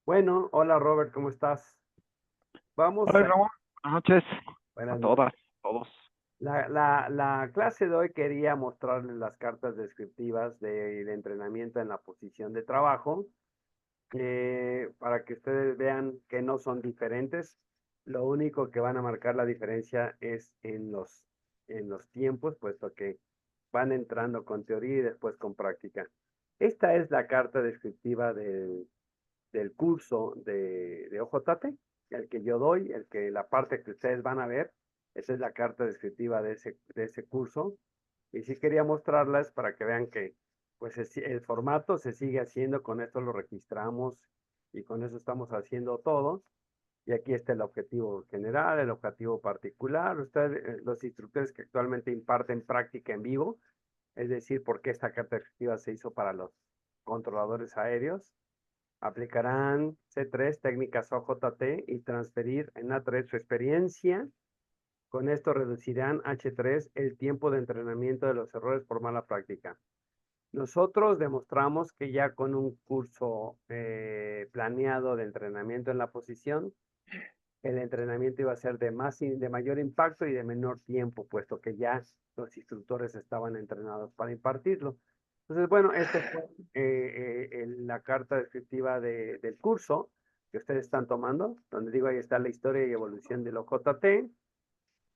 Bueno, hola Robert, ¿cómo estás? Vamos Hola a... Ramón, buenas noches a Buenas noches. todas, todos. La clase de hoy quería mostrarles las cartas descriptivas de entrenamiento en la posición de trabajo, para que ustedes vean que no son diferentes. Lo único que van a marcar la diferencia es en los tiempos, puesto que van entrando con teoría y después con práctica. Esta es la carta descriptiva del curso de OJT, el que yo doy, la parte que ustedes van a ver, esa es la carta descriptiva de ese curso. Y sí quería mostrarlas para que vean que pues el formato se sigue haciendo, con esto lo registramos y con eso estamos haciendo todo. Y aquí está el objetivo general, el objetivo particular. Ustedes, los instructores que actualmente imparten práctica en vivo, es decir, por qué esta carta descriptiva se hizo para los controladores aéreos. Aplicarán C3, técnicas OJT, y transferir en A3 su experiencia. Con esto reducirán H3 el tiempo de entrenamiento de los errores por mala práctica. Nosotros demostramos que ya con un curso planeado de entrenamiento en la posición, el entrenamiento iba a ser de mayor impacto y de menor tiempo, puesto que ya los instructores estaban entrenados para impartirlo. Entonces, bueno, esta fue la carta descriptiva del curso que ustedes están tomando, donde digo, ahí está la historia y evolución del OJT,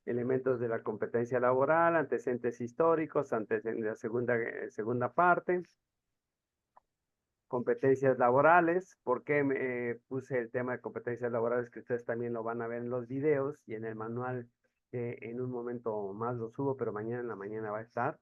elementos de la competencia laboral, antecedentes históricos, antes en la segunda parte, competencias laborales. ¿Por qué puse el tema de competencias laborales? Que ustedes también lo van a ver en los videos y en el manual, que en un momento más lo subo, pero mañana en la mañana va a estar.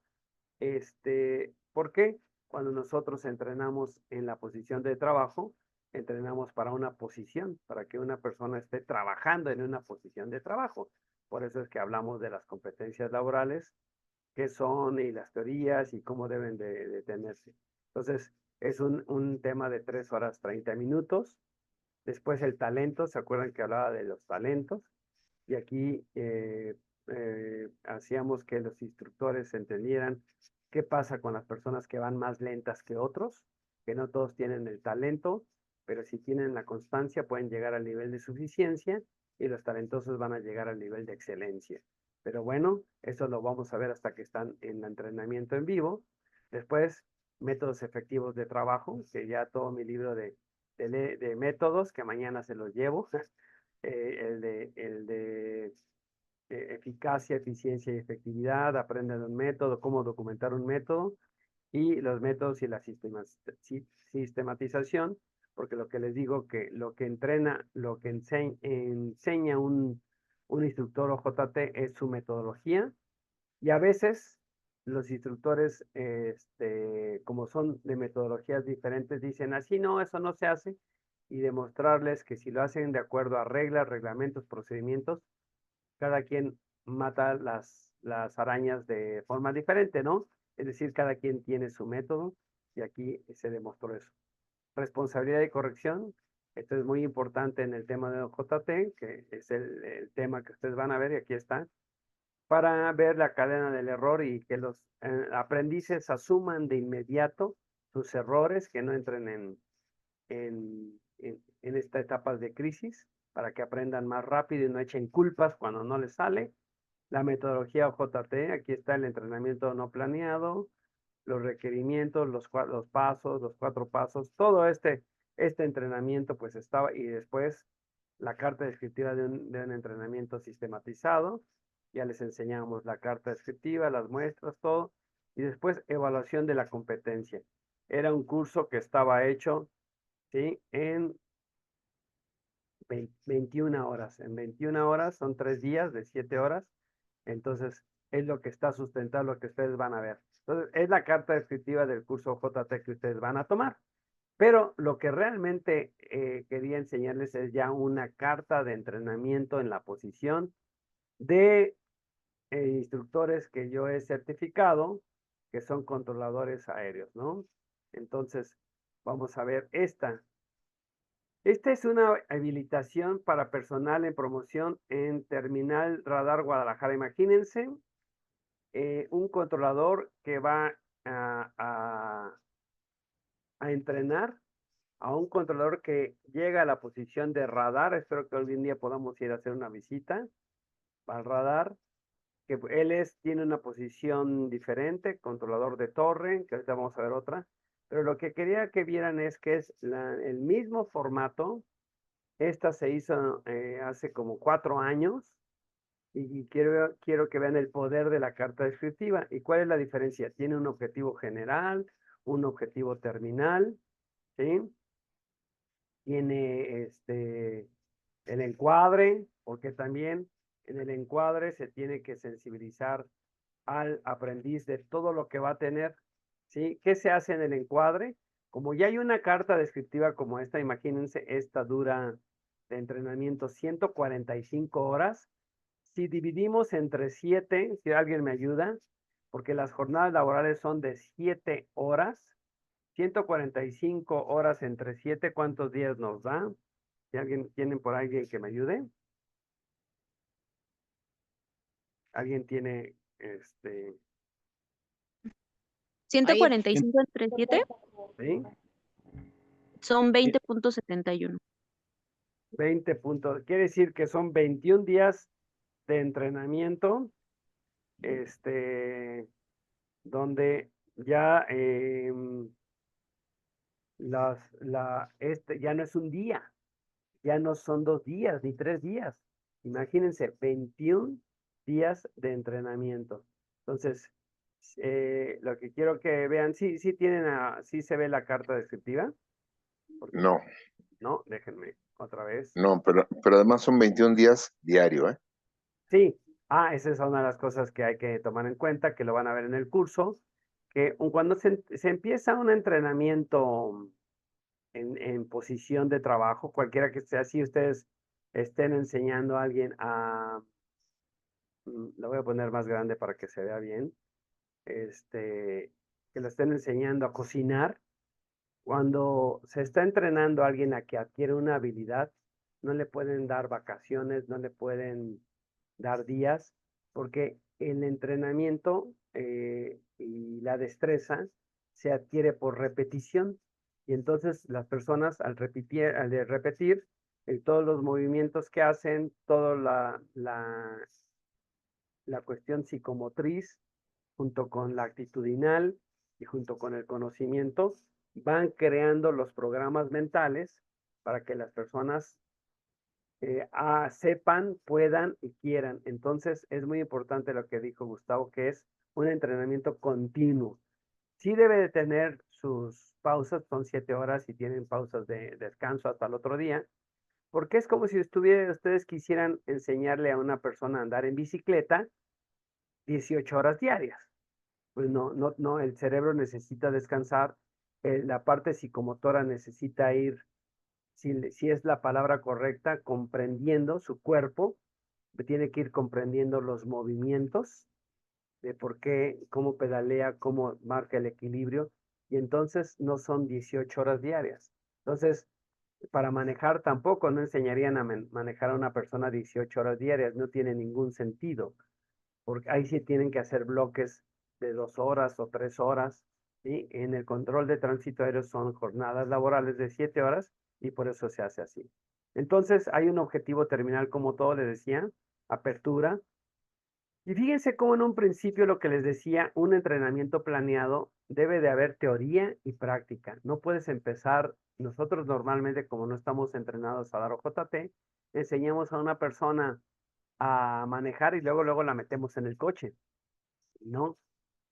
¿Por qué? Cuando nosotros entrenamos en la posición de trabajo, entrenamos para una posición, para que una persona esté trabajando en una posición de trabajo. Por eso es que hablamos de las competencias laborales, qué son y las teorías y cómo deben de tenerse. Entonces, es un tema de 3 horas 30 minutos. Después el talento, ¿se acuerdan que hablaba de los talentos? Y aquí hacíamos que los instructores entendieran qué pasa con las personas que van más lentas que otros, que no todos tienen el talento, pero si tienen la constancia pueden llegar al nivel de suficiencia, y los talentosos van a llegar al nivel de excelencia. Pero bueno, eso lo vamos a ver hasta que están en el entrenamiento en vivo. Después, métodos efectivos de trabajo, que ya todo mi libro de métodos, que mañana se los llevo. El de eficacia, eficiencia y efectividad, aprende de un método, cómo documentar un método, y los métodos y la sistematización, porque lo que les digo, que lo que entrena, lo que enseña un instructor OJT es su metodología. Y a veces los instructores, como son de metodologías diferentes, dicen así, no, eso no se hace, y demostrarles que si lo hacen de acuerdo a reglas, reglamentos, procedimientos, cada quien mata las arañas de forma diferente, ¿no? Es decir, cada quien tiene su método, y aquí se demostró eso. Responsabilidad y corrección. Esto es muy importante en el tema de OJT, que es el tema que ustedes van a ver, y aquí está, para ver la cadena del error y que los aprendices asuman de inmediato sus errores, que no entren en esta etapa de crisis, para que aprendan más rápido y no echen culpas cuando no les sale. La metodología OJT, aquí está el entrenamiento no planeado, los requerimientos, los pasos, los 4 pasos, todo este entrenamiento pues estaba, y después la carta descriptiva de un entrenamiento sistematizado. Ya les enseñamos la carta descriptiva, las muestras, todo. Y después evaluación de la competencia. Era un curso que estaba hecho, ¿sí?, en 21 horas. En 21 horas son 3 días de 7 horas. Entonces, es lo que está sustentado, lo que ustedes van a ver. Entonces, es la carta descriptiva del curso JT que ustedes van a tomar. Pero lo que realmente quería enseñarles es ya una carta de entrenamiento en la posición de instructores que yo he certificado, que son controladores aéreos, ¿no? Entonces, vamos a ver esta. Esta es una habilitación para personal en promoción en Terminal Radar Guadalajara. Imagínense un controlador que va a, a, a entrenar a un controlador que llega a la posición de radar. Espero que algún día podamos ir a hacer una visita al radar, que tiene una posición diferente, controlador de torre, que ahorita vamos a ver otra, pero lo que quería que vieran es que es el mismo formato. Esta se hizo hace como 4 años y quiero que vean el poder de la carta descriptiva. ¿Y cuál es la diferencia? Tiene un objetivo general, un objetivo terminal, ¿sí? Tiene el encuadre, porque también en el encuadre se tiene que sensibilizar al aprendiz de todo lo que va a tener, ¿sí? ¿Qué se hace en el encuadre? Como ya hay una carta descriptiva como esta, imagínense, esta dura de entrenamiento 145 horas. Si dividimos entre 7, si alguien me ayuda, porque las jornadas laborales son de 7 horas, 145 horas entre 7, ¿cuántos días nos da? Si alguien tienen por alguien que me ayude. ¿Alguien tiene Ahí, 145 entre 7 sí? son 20.71. 20 puntos. Quiere decir que son 21 días de entrenamiento, donde ya ya no es un día, ya no son 2 días ni 3 días. Imagínense, 21 días de entrenamiento. Entonces, lo que quiero que vean, sí se ve la carta descriptiva. No, No, déjenme otra vez. no, pero además son 21 días diario, ¿eh? Sí, esa es una de las cosas que hay que tomar en cuenta, que lo van a ver en el curso, que cuando se empieza un entrenamiento en posición de trabajo, cualquiera que sea, si ustedes estén enseñando a alguien lo voy a poner más grande para que se vea bien, que lo estén enseñando a cocinar. Cuando se está entrenando a alguien a que adquiere una habilidad, no le pueden dar vacaciones, no le pueden dar días, porque el entrenamiento y la destreza se adquiere por repetición. Y entonces las personas al de repetir todos los movimientos que hacen, toda la cuestión psicomotriz, junto con la actitudinal y junto con el conocimiento, van creando los programas mentales para que las personas sepan, puedan y quieran. Entonces es muy importante lo que dijo Gustavo, que es un entrenamiento continuo. Sí debe de tener sus pausas, son 7 horas y tienen pausas de descanso hasta el otro día, porque es como si ustedes quisieran enseñarle a una persona a andar en bicicleta 18 horas diarias. Pues no, el cerebro necesita descansar, la parte psicomotora necesita ir, si es la palabra correcta, comprendiendo su cuerpo, tiene que ir comprendiendo los movimientos, de por qué, cómo pedalea, cómo marca el equilibrio, y entonces no son 18 horas diarias. Entonces, para manejar tampoco no enseñarían a manejar a una persona 18 horas diarias, no tiene ningún sentido, porque ahí sí tienen que hacer bloques de 2 horas o 3 horas, ¿sí? En el control de tránsito aéreo son jornadas laborales de 7 horas y por eso se hace así. Entonces, hay un objetivo terminal, como todo les decía, apertura. Y fíjense cómo en un principio lo que les decía, un entrenamiento planeado debe de haber teoría y práctica. No puedes empezar, nosotros normalmente como no estamos entrenados a dar OJT, enseñamos a una persona a manejar y luego la metemos en el coche. No,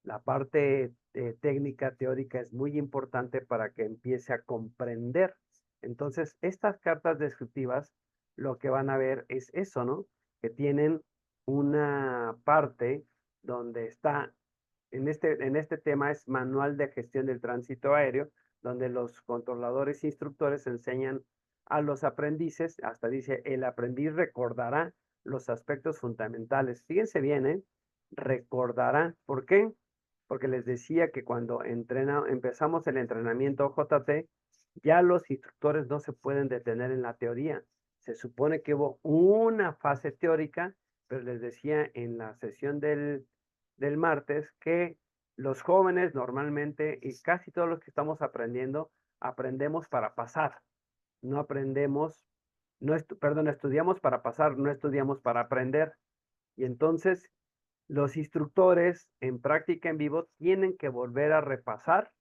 la parte técnica, teórica es muy importante para que empiece a comprender. Entonces, estas cartas descriptivas lo que van a ver es eso, ¿no? Que tienen una parte donde está, en este tema es manual de gestión del tránsito aéreo, donde los controladores e instructores enseñan a los aprendices, hasta dice, el aprendiz recordará los aspectos fundamentales. Fíjense bien, ¿eh? Recordará. ¿Por qué? Porque les decía que cuando empezamos el entrenamiento JT, ya los instructores no se pueden detener en la teoría. Se supone que hubo una fase teórica, pero les decía en la sesión del martes que los jóvenes normalmente, y casi todos los que estamos aprendiendo, aprendemos para pasar, no aprendemos, perdón, estudiamos para pasar, no estudiamos para aprender. Y entonces los instructores en práctica en vivo tienen que volver a repasar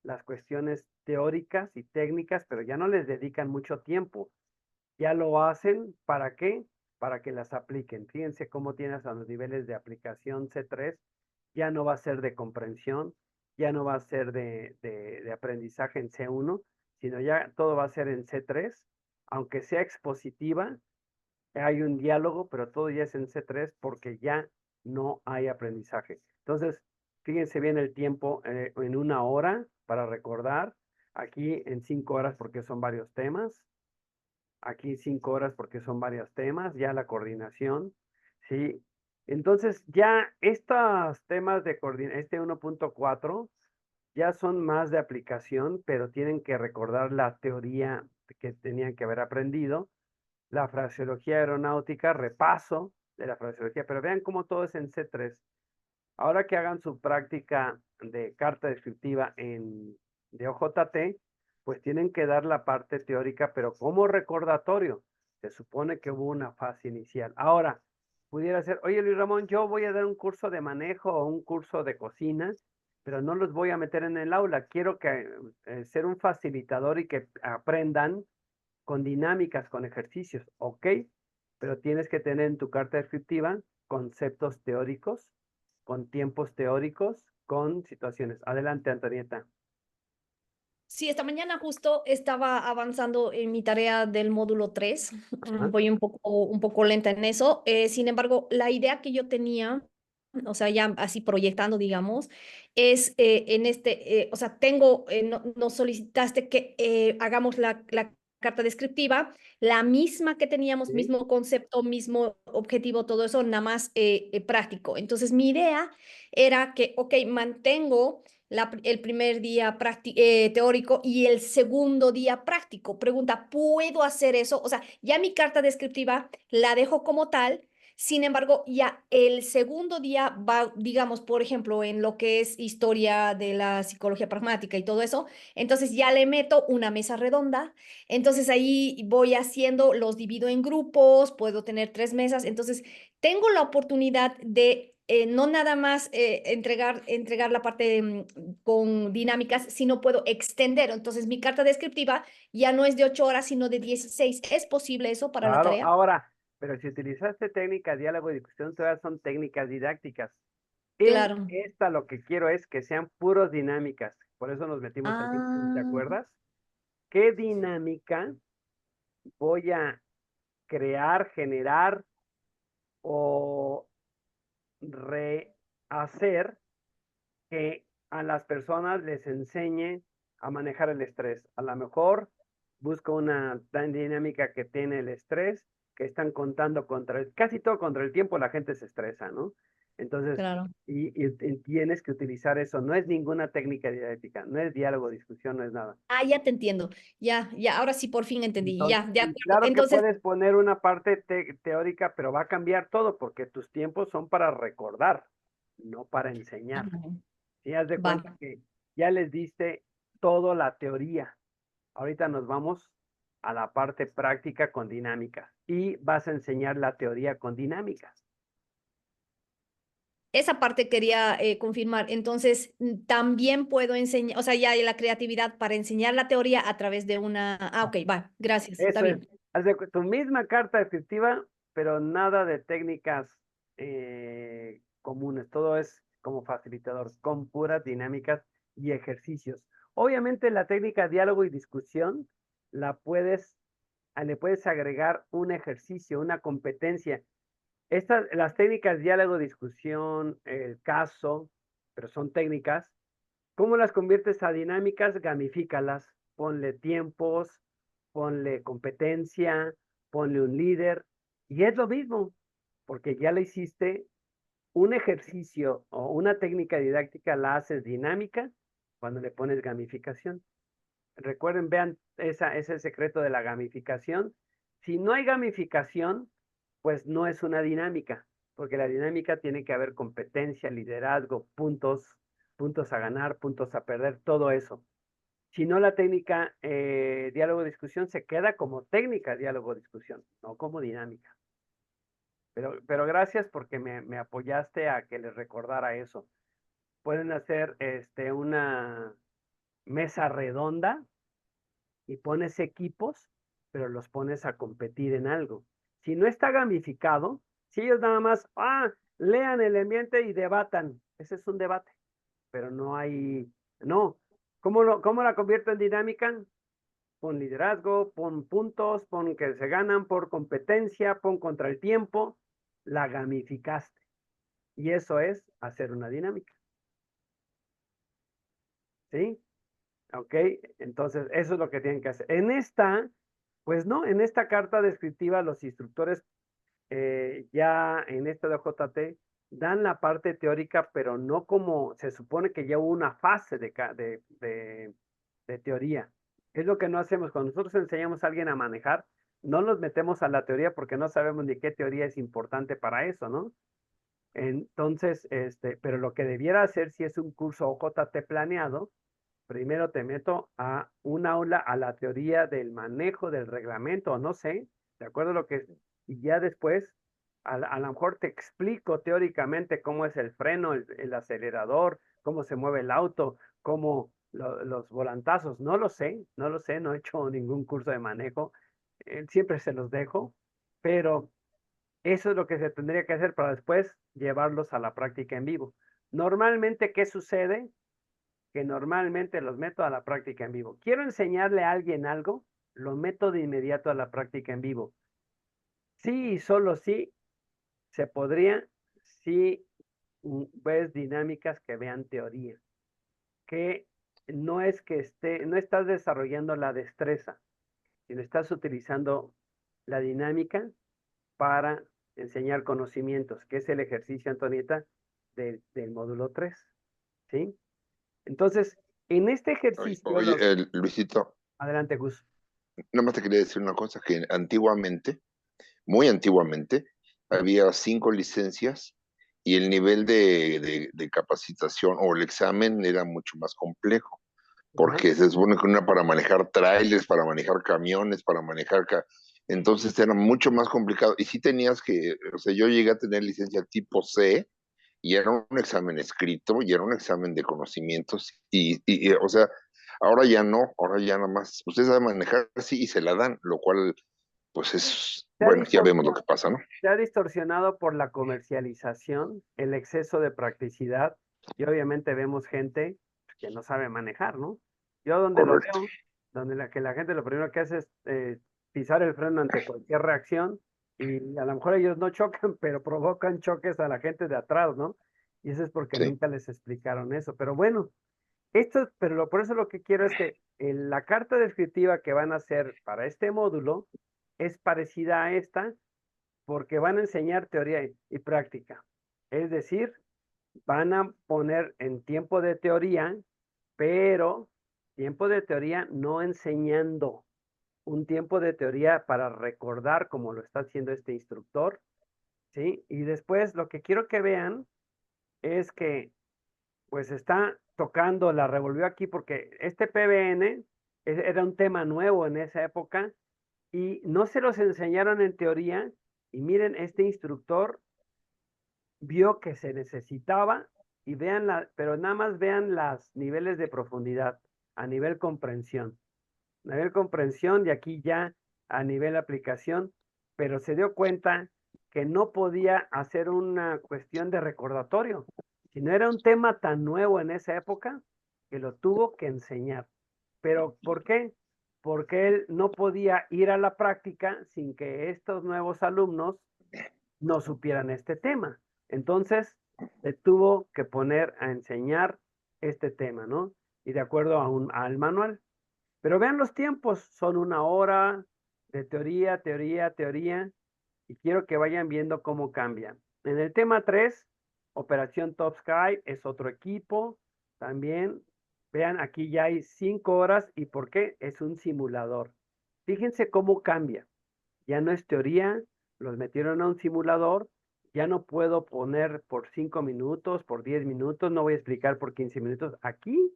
las cuestiones teóricas y técnicas, pero ya no les dedican mucho tiempo. Ya lo hacen, ¿para qué? Para que las apliquen. Fíjense cómo tienes a los niveles de aplicación C3, ya no va a ser de comprensión, ya no va a ser de aprendizaje en C1, sino ya todo va a ser en C3, aunque sea expositiva, hay un diálogo, pero todo ya es en C3 porque ya no hay aprendizaje. Entonces, fíjense bien el tiempo en 1 hora para recordar, aquí en 5 horas porque son varios temas, aquí 5 horas porque son varios temas, ya la coordinación, ¿sí? Entonces, ya estos temas de coordinación, este 1.4, ya son más de aplicación, pero tienen que recordar la teoría que tenían que haber aprendido, la fraseología aeronáutica, repaso de la fraseología, pero vean cómo todo es en C3. Ahora que hagan su práctica de carta descriptiva de OJT, pues tienen que dar la parte teórica, pero como recordatorio. Se supone que hubo una fase inicial. Ahora, pudiera ser, oye Luis Ramón, yo voy a dar un curso de manejo o un curso de cocina, pero no los voy a meter en el aula. Quiero ser un facilitador y que aprendan con dinámicas, con ejercicios, ok, pero tienes que tener en tu carta descriptiva conceptos teóricos, con tiempos teóricos, con situaciones. Adelante, Antonieta. Sí, esta mañana justo estaba avanzando en mi tarea del módulo 3. Ajá. Voy un poco lenta en eso. Sin embargo, la idea que yo tenía, o sea, ya así proyectando, digamos, es o sea, nos solicitaste que hagamos la carta descriptiva, la misma que teníamos, Sí. mismo concepto, mismo objetivo, todo eso, nada más práctico. Entonces, mi idea era que, ok, mantengo el primer día teórico y el segundo día práctico. Pregunta, ¿puedo hacer eso? O sea, ya mi carta descriptiva la dejo como tal. Sin embargo, ya el segundo día va, digamos, por ejemplo, en lo que es historia de la psicología pragmática y todo eso, entonces ya le meto una mesa redonda, entonces ahí voy haciendo, los divido en grupos, puedo tener 3 mesas, entonces tengo la oportunidad de no nada más entregar la parte con dinámicas, sino puedo extender. Entonces, mi carta descriptiva ya no es de 8 horas, sino de 16. ¿Es posible eso para la Claro, tarea? ahora, pero si utilizaste técnicas, diálogo y discusión, todas son técnicas didácticas. En Claro. esta lo que quiero es que sean puros dinámicas. Por eso nos metimos al tiempo, ¿te Ah, acuerdas? ¿Qué dinámica voy a crear, generar o rehacer que a las personas les enseñe a manejar el estrés? A lo mejor busco una tan dinámica que tiene el estrés, que están contando casi todo contra el tiempo, la gente se estresa, ¿no? Entonces, claro. y tienes que utilizar eso, no es ninguna técnica didáctica, no es diálogo, discusión, no es nada. Ah, ya te entiendo. Ya, ya, ahora sí por fin entendí. Entonces, Ya, de y acuerdo. claro que Entonces, puedes poner una parte teórica, pero va a cambiar todo porque tus tiempos son para recordar, no para enseñar. ah, Y haz de va. cuenta que ya les diste toda la teoría. Ahorita nos vamos a la parte práctica con dinámicas y vas a enseñar la teoría con dinámicas. Esa parte quería confirmar. Entonces, también puedo enseñar, o sea, ya hay la creatividad para enseñar la teoría a través de una... Ah, ok, va, gracias, está Eso es. bien. Haz tu misma carta descriptiva, pero nada de técnicas comunes. Todo es como facilitador, con puras dinámicas y ejercicios. Obviamente la técnica diálogo y discusión le puedes agregar un ejercicio, una competencia. Las técnicas diálogo, discusión, el caso, pero son técnicas. ¿Cómo las conviertes a dinámicas? Gamifícalas. Ponle tiempos, ponle competencia, ponle un líder. Y es lo mismo, porque ya le hiciste un ejercicio o una técnica didáctica, la haces dinámica cuando le pones gamificación. Recuerden, vean ese secreto de la gamificación. Si no hay gamificación, pues no es una dinámica, porque la dinámica tiene que haber competencia, liderazgo, puntos a ganar, puntos a perder, todo eso. Si no, la técnica diálogo-discusión se queda como técnica diálogo-discusión, no como dinámica. Pero gracias porque me apoyaste a que les recordara eso. Pueden hacer una mesa redonda y pones equipos, pero los pones a competir en algo. Si no está gamificado, si ellos nada más, lean el ambiente y debatan, ese es un debate, pero no hay, no. ¿Cómo la convierto en dinámica? Pon liderazgo, pon puntos, pon que se ganan por competencia, pon contra el tiempo, la gamificaste. Y eso es hacer una dinámica. ¿Sí? Ok, entonces eso es lo que tienen que hacer. Pues no, en esta carta descriptiva los instructores ya en esta de OJT dan la parte teórica, pero no como se supone que ya hubo una fase de teoría. Es lo que no hacemos. Cuando nosotros enseñamos a alguien a manejar, no nos metemos a la teoría porque no sabemos ni qué teoría es importante para eso, ¿no? Entonces, pero lo que debiera hacer si es un curso OJT planeado, primero te meto a un aula a la teoría del manejo del reglamento, no sé, de acuerdo a lo que, y ya después a lo mejor te explico teóricamente cómo es el freno, el acelerador, cómo se mueve el auto, cómo los volantazos, no lo sé, no he hecho ningún curso de manejo, siempre se los dejo, pero eso es lo que se tendría que hacer para después llevarlos a la práctica en vivo. Normalmente, ¿qué sucede? Que normalmente los meto a la práctica en vivo. Quiero enseñarle a alguien algo, lo meto de inmediato a la práctica en vivo. Sí y solo sí se podría si ves dinámicas que vean teoría, que no es que no estás desarrollando la destreza, sino estás utilizando la dinámica para enseñar conocimientos, que es el ejercicio, Antonieta, del módulo 3, ¿sí? Entonces, en este ejercicio... Oye, Luisito, Adelante, Gus. nada más te quería decir una cosa, que antiguamente, muy antiguamente, había 5 licencias y el nivel de capacitación o el examen era mucho más complejo, porque se supone que una para manejar trailers, para manejar camiones, para manejar... Entonces era mucho más complicado. Y sí tenías que, o sea, yo llegué a tener licencia tipo C y era un examen escrito y era un examen de conocimientos o sea, ahora ya no, ahora ya nada más, usted sabe manejar, sí, y se la dan, lo cual, pues es, bueno, ya vemos lo que pasa, ¿no? Se ha distorsionado por la comercialización, el exceso de practicidad y obviamente vemos gente que no sabe manejar, ¿no? Yo donde lo Correcto. veo, donde la gente lo primero que hace es pisar el freno ante cualquier reacción y a lo mejor ellos no chocan, pero provocan choques a la gente de atrás, ¿no? Y eso es porque Sí. nunca les explicaron eso. Pero bueno, por eso lo que quiero es que la carta descriptiva que van a hacer para este módulo es parecida a esta, porque van a enseñar teoría y práctica. Es decir, van a poner en tiempo de teoría, pero tiempo de teoría no enseñando, un tiempo de teoría para recordar como lo está haciendo este instructor, ¿sí? Y después lo que quiero que vean es que pues está tocando, la revolvió aquí porque este PBN era un tema nuevo en esa época y no se los enseñaron en teoría. Y miren, este instructor vio que se necesitaba y pero nada más vean los niveles de profundidad a nivel comprensión. A nivel comprensión y aquí ya a nivel aplicación, pero se dio cuenta que no podía hacer una cuestión de recordatorio, sino era un tema tan nuevo en esa época que lo tuvo que enseñar. ¿Pero por qué? Porque él no podía ir a la práctica sin que estos nuevos alumnos no supieran este tema. Entonces, se tuvo que poner a enseñar este tema, ¿no? Y de acuerdo al manual. Pero vean los tiempos, son 1 hora de teoría, teoría, teoría, y quiero que vayan viendo cómo cambian. En el tema 3, Operación Top Sky, es otro equipo, también, vean, aquí ya hay 5 horas, ¿y por qué? Es un simulador. Fíjense cómo cambia, ya no es teoría, los metieron a un simulador, ya no puedo poner por 5 minutos, por 10 minutos, no voy a explicar por 15 minutos. Aquí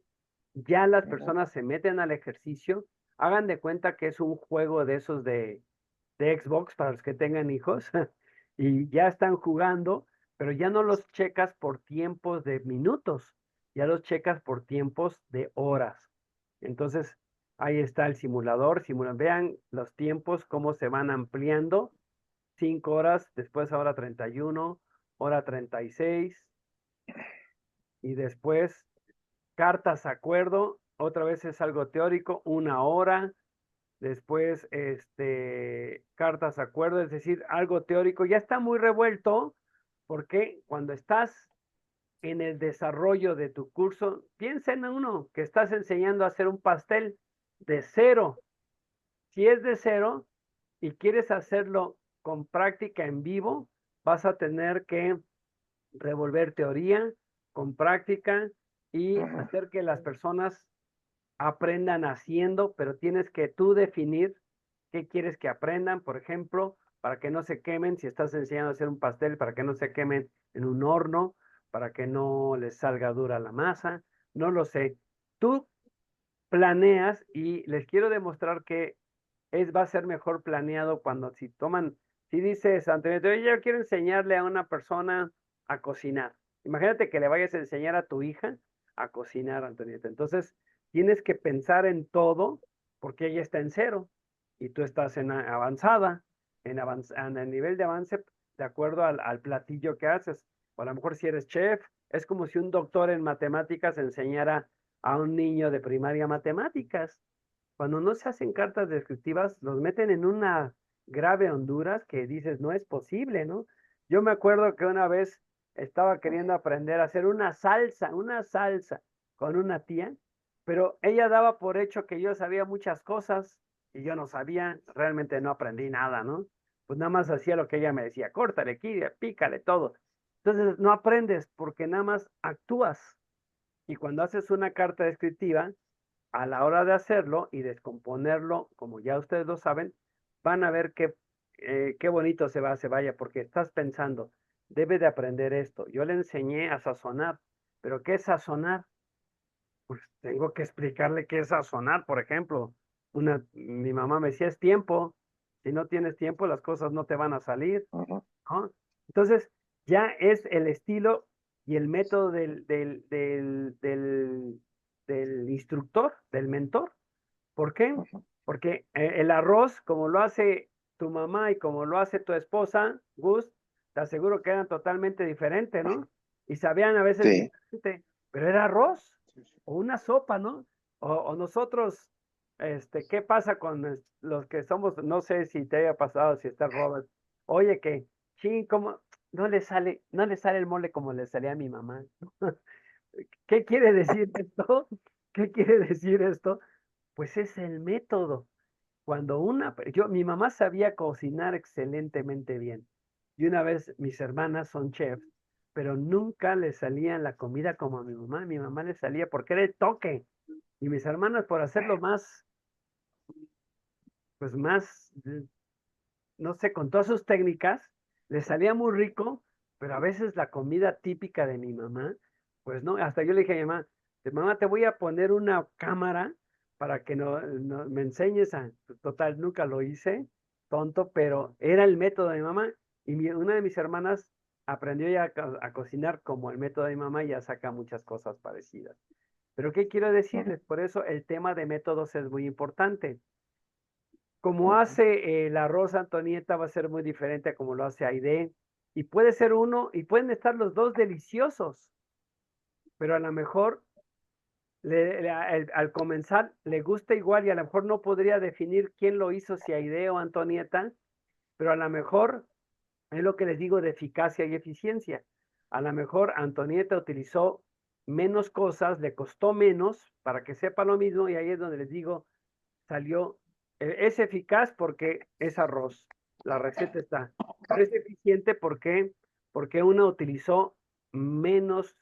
ya las Ujú. personas se meten al ejercicio, hagan de cuenta que es un juego de esos de Xbox para los que tengan hijos y ya están jugando, pero ya no los checas por tiempos de minutos, ya los checas por tiempos de horas. Entonces, ahí está el simulador, vean los tiempos, cómo se van ampliando, 5 horas, después ahora 31, hora 36, y después cartas acuerdo, otra vez es algo teórico, 1 hora, después cartas acuerdo, es decir, algo teórico, ya está muy revuelto, porque cuando estás en el desarrollo de tu curso, piensa en uno que estás enseñando a hacer un pastel de cero. Si es de cero y quieres hacerlo con práctica en vivo, vas a tener que revolver teoría con práctica y Ujú. hacer que las personas aprendan haciendo, pero tienes que tú definir qué quieres que aprendan, por ejemplo, para que no se quemen, si estás enseñando a hacer un pastel, para que no se quemen en un horno, para que no les salga dura la masa, no lo sé. Tú planeas y les quiero demostrar que va a ser mejor planeado cuando si dices, Antonio, yo quiero enseñarle a una persona a cocinar. Imagínate que le vayas a enseñar a tu hija a cocinar, Antonieta. Entonces, tienes que pensar en todo porque ella está en cero y tú estás en avanzada, en el nivel de avance de acuerdo al platillo que haces. O a lo mejor si eres chef, es como si un doctor en matemáticas enseñara a un niño de primaria matemáticas. Cuando no se hacen cartas descriptivas, los meten en una grave Honduras que dices, no es posible, ¿no? Yo me acuerdo que una vez estaba queriendo aprender a hacer una salsa con una tía, pero ella daba por hecho que yo sabía muchas cosas y yo no sabía, realmente no aprendí nada, ¿no? Pues nada más hacía lo que ella me decía, córtale, pícale todo. Entonces no aprendes porque nada más actúas. Y cuando haces una carta descriptiva, a la hora de hacerlo y descomponerlo, como ya ustedes lo saben, van a ver qué bonito se vaya, porque estás pensando, debe de aprender esto. Yo le enseñé a sazonar, pero ¿qué es sazonar? Pues tengo que explicarle qué es sazonar, por ejemplo. Mi mamá me decía, es tiempo. Si no tienes tiempo, las cosas no te van a salir, Ujú. ¿no? Entonces, ya es el estilo y el método del instructor, del mentor. ¿Por qué? Ujú. Porque el arroz, como lo hace tu mamá y como lo hace tu esposa, Gus, te aseguro que eran totalmente diferentes, ¿no? Y sabían a veces Sí. diferente, pero era arroz o una sopa, ¿no? O nosotros, ¿qué pasa con los que somos? No sé si te haya pasado, si está Robert. Oye, que, sí, ¿cómo? No le sale el mole como le salía a mi mamá. ¿Qué quiere decir esto? ¿Qué quiere decir esto? Pues es el método. Mi mamá sabía cocinar excelentemente bien. Y una vez mis hermanas son chefs, pero nunca le salía la comida como a mi mamá. Mi mamá le salía porque era el toque. Y mis hermanas por hacerlo más, pues más, no sé, con todas sus técnicas, le salía muy rico, pero a veces la comida típica de mi mamá, pues no, hasta yo le dije a mi mamá, mamá, te voy a poner una cámara para que me enseñes total, nunca lo hice, tonto, pero era el método de mi mamá y una de mis hermanas aprendió ya a cocinar como el método de mi mamá y ya saca muchas cosas parecidas. Pero ¿qué quiero Ujú. decirles? Por eso el tema de métodos es muy importante. Como Ujú. hace la Rosa Antonieta va a ser muy diferente a como lo hace Aide. Y puede ser uno, y pueden estar los dos deliciosos, pero a lo mejor al comenzar le gusta igual y a lo mejor no podría definir quién lo hizo, si Aide o Antonieta, pero a lo mejor es lo que les digo de eficacia y eficiencia. A lo mejor Antonieta utilizó menos cosas, le costó menos para que sepa lo mismo y ahí es donde les digo, salió, es eficaz porque es arroz, la receta está, pero es eficiente porque una utilizó menos,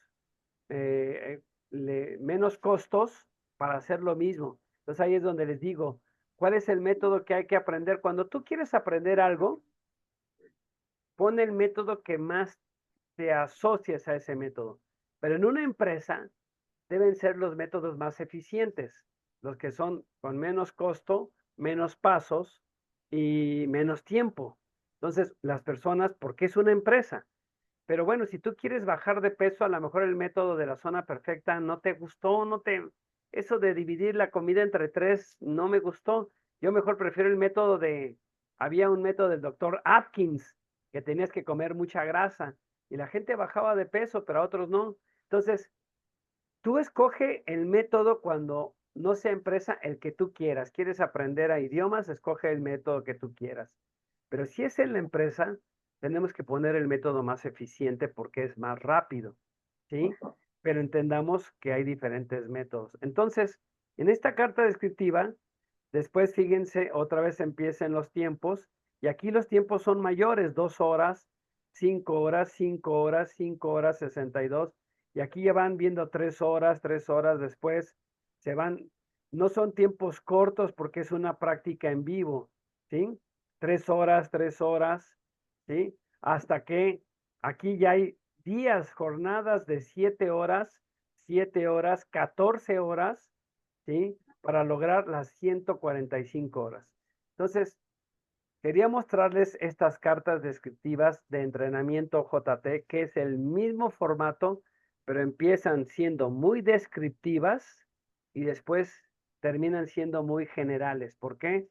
menos costos para hacer lo mismo. Entonces ahí es donde les digo, ¿cuál es el método que hay que aprender? Cuando tú quieres aprender algo, pon el método que más te asocies a ese método. Pero en una empresa, deben ser los métodos más eficientes, los que son con menos costo, menos pasos y menos tiempo. Entonces, las personas, porque es una empresa. Pero bueno, si tú quieres bajar de peso, a lo mejor el método de la zona perfecta no te gustó, eso de dividir la comida entre 3 no me gustó. Yo mejor prefiero el método había un método del doctor Atkins, que tenías que comer mucha grasa y la gente bajaba de peso, pero a otros no. Entonces, tú escoge el método cuando no sea empresa el que tú quieras. ¿Quieres aprender a idiomas? Escoge el método que tú quieras. Pero si es en la empresa, tenemos que poner el método más eficiente porque es más rápido, ¿sí? Pero entendamos que hay diferentes métodos. Entonces, en esta carta descriptiva, después fíjense, otra vez empiezan los tiempos, y aquí los tiempos son mayores, 2 horas, 5 horas, 5 horas, 5 horas, 62, y aquí ya van viendo 3 horas después, no son tiempos cortos porque es una práctica en vivo, ¿sí? 3 horas, ¿sí? Hasta que aquí ya hay días, jornadas de 7 horas, 14 horas, ¿sí? Para lograr las 145 horas. Entonces, quería mostrarles estas cartas descriptivas de entrenamiento JT, que es el mismo formato, pero empiezan siendo muy descriptivas y después terminan siendo muy generales. ¿Por qué?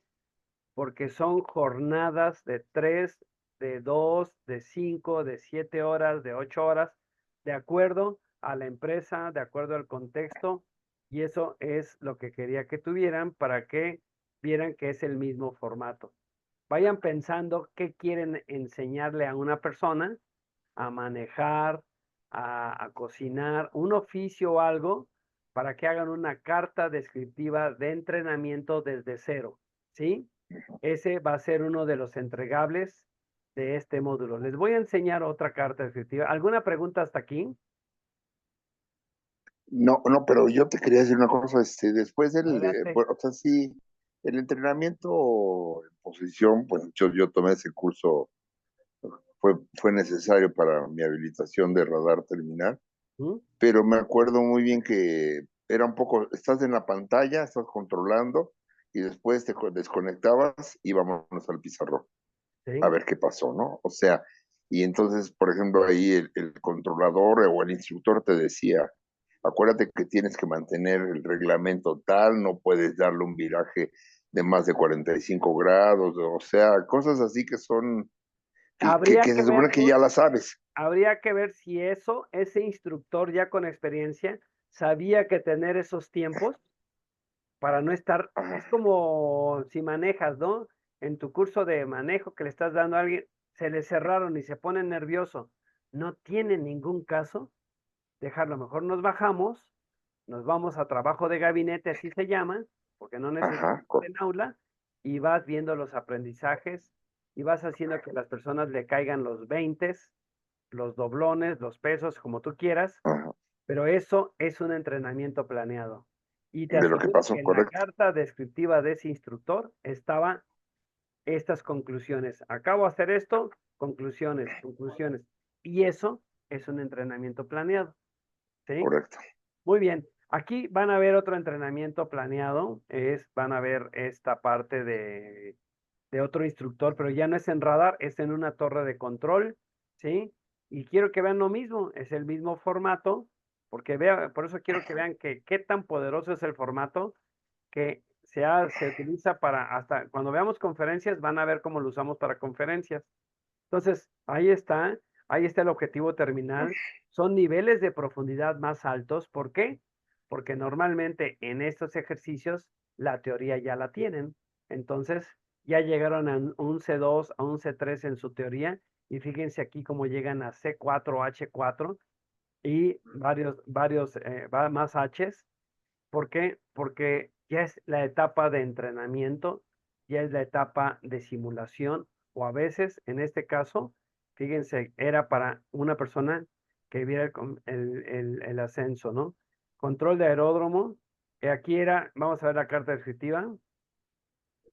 Porque son jornadas de 3, de 2, de 5, de 7 horas, de 8 horas, de acuerdo a la empresa, de acuerdo al contexto, y eso es lo que quería que tuvieran para que vieran que es el mismo formato. Vayan pensando qué quieren enseñarle a una persona a manejar, a cocinar, un oficio o algo, para que hagan una carta descriptiva de entrenamiento desde cero, ¿sí? Ese va a ser uno de los entregables de este módulo. Les voy a enseñar otra carta descriptiva. ¿Alguna pregunta hasta aquí? No, no, pero yo te quería decir una cosa, después Adelante. bueno, o sea, sí, el entrenamiento en posición, pues yo tomé ese curso, fue necesario para mi habilitación de radar terminal, ¿Mm? pero me acuerdo muy bien que era un poco, estás en la pantalla, estás controlando, y después te desconectabas y vámonos al pizarrón a ¿Sí? ver qué pasó, ¿no? O sea, y entonces, por ejemplo, ahí el controlador o el instructor te decía, acuérdate que tienes que mantener el reglamento tal, no puedes darle un viraje de más de 45 grados, o sea, cosas así que son, Habría que que se supone que verlo, ya las sabes. habría que ver si ese instructor ya con experiencia sabía que tener esos tiempos para no estar, es Ah, como si manejas, ¿no? En tu curso de manejo que le estás dando a alguien, se le cerraron y se pone nervioso. No tiene ningún caso dejarlo. Mejor nos bajamos, nos vamos a trabajo de gabinete, así se llama, porque no necesitas ajá, en aula, y vas viendo los aprendizajes y vas haciendo que las personas le caigan los veintes, los doblones, los pesos, como tú quieras, ajá, pero eso es un entrenamiento planeado. Y te de lo que aseguro pasó, que en la correcto, carta descriptiva de ese instructor estaba estas conclusiones. Acabo de hacer esto, conclusiones, conclusiones. Y eso es un entrenamiento planeado, ¿sí? correcto. Muy bien. Aquí van a ver otro entrenamiento planeado, van a ver esta parte de otro instructor, pero ya no es en radar, es en una torre de control, ¿sí? Y quiero que vean lo mismo, es el mismo formato, por eso quiero que vean qué tan poderoso es el formato que se utiliza hasta cuando veamos conferencias, van a ver cómo lo usamos para conferencias. Entonces, ahí está el objetivo terminal. Son niveles de profundidad más altos. ¿Por qué? Porque normalmente en estos ejercicios la teoría ya la tienen. Entonces, ya llegaron a un C2, a un C3 en su teoría. Y fíjense aquí cómo llegan a C4, H4 y más Hs. ¿Por qué? Porque ya es la etapa de entrenamiento, ya es la etapa de simulación, o a veces, en este caso, fíjense, era para una persona que viera el ascenso, ¿no? Control de aeródromo, aquí vamos a ver la carta descriptiva,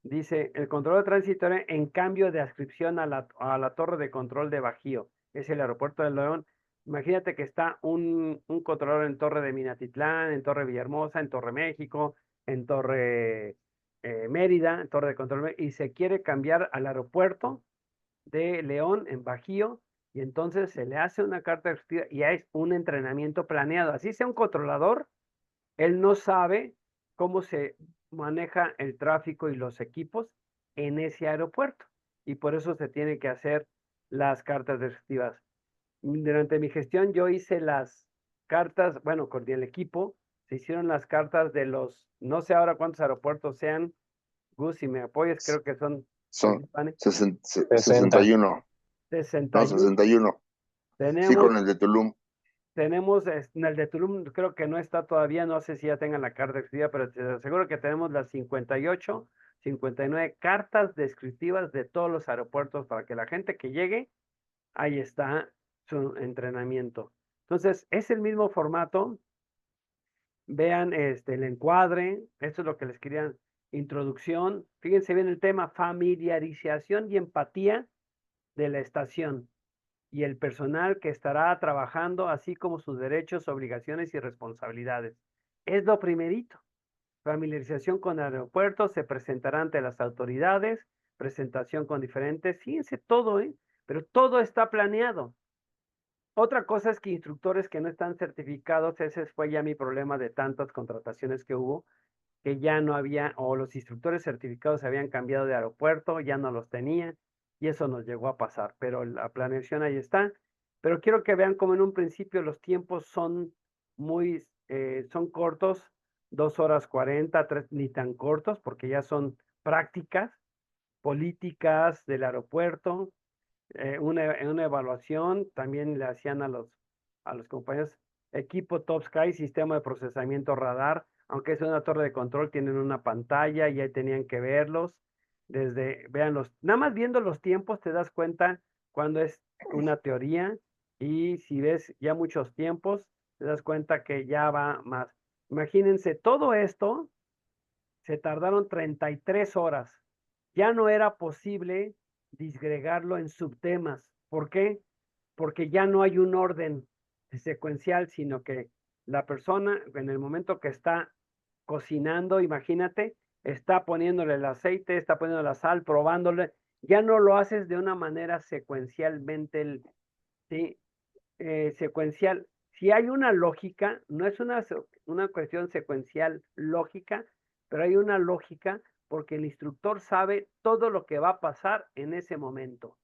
dice, el control de transitorio en cambio de adscripción a la torre de control de Bajío, es el aeropuerto de León. Imagínate que está un controlador en Torre de Minatitlán, en Torre Villahermosa, en Torre México, en Torre Mérida, en Torre de Control, y se quiere cambiar al aeropuerto de León en Bajío, y entonces se le hace una carta ejecutiva y hay un entrenamiento planeado. Así sea un controlador, él no sabe cómo se maneja el tráfico y los equipos en ese aeropuerto, y por eso se tiene que hacer las cartas ejecutivas. Durante mi gestión yo hice las cartas, bueno, con el equipo, se hicieron las cartas de los, no sé ahora cuántos aeropuertos sean, Gus, si me apoyas, creo que son Son 60. 61. 61. 61. Sí, Tenemos, con el de Tulum. tenemos, en el de Tulum creo que no está todavía, no sé si ya tengan la carta descriptiva, pero te aseguro que tenemos las 58, 59 cartas descriptivas de todos los aeropuertos para que la gente que llegue, ahí está su entrenamiento. Entonces, es el mismo formato. Vean el encuadre, esto es lo que les quería, introducción. Fíjense bien el tema, familiarización y empatía de la estación y el personal que estará trabajando, así como sus derechos, obligaciones y responsabilidades. Es lo primerito. Familiarización con el aeropuerto, se presentará ante las autoridades, presentación con diferentes, fíjense todo, pero todo está planeado. Otra cosa es que instructores que no están certificados, ese fue ya mi problema de tantas contrataciones que hubo, que ya no había, o los instructores certificados se habían cambiado de aeropuerto, ya no los tenían, y eso nos llegó a pasar, pero la planeación ahí está. Pero quiero que vean como en un principio los tiempos son son cortos, 2 horas 40, ni tan cortos, porque ya son prácticas políticas del aeropuerto, una evaluación, también le hacían a los compañeros, equipo Top Sky, sistema de procesamiento radar, aunque es una torre de control, tienen una pantalla y ahí tenían que verlos, véanlos, nada más viendo los tiempos te das cuenta cuando es una teoría, y si ves ya muchos tiempos, te das cuenta que ya va más. Imagínense, todo esto se tardaron 33 horas. Ya no era posible disgregarlo en subtemas. ¿Por qué? Porque ya no hay un orden secuencial, sino que la persona en el momento que está cocinando, imagínate, está poniéndole el aceite, está poniendo la sal, probándole, ya no lo haces de una manera secuencialmente, ¿sí? Secuencial. Si hay una lógica, no es una cuestión secuencial lógica, pero hay una lógica porque el instructor sabe todo lo que va a pasar en ese momento.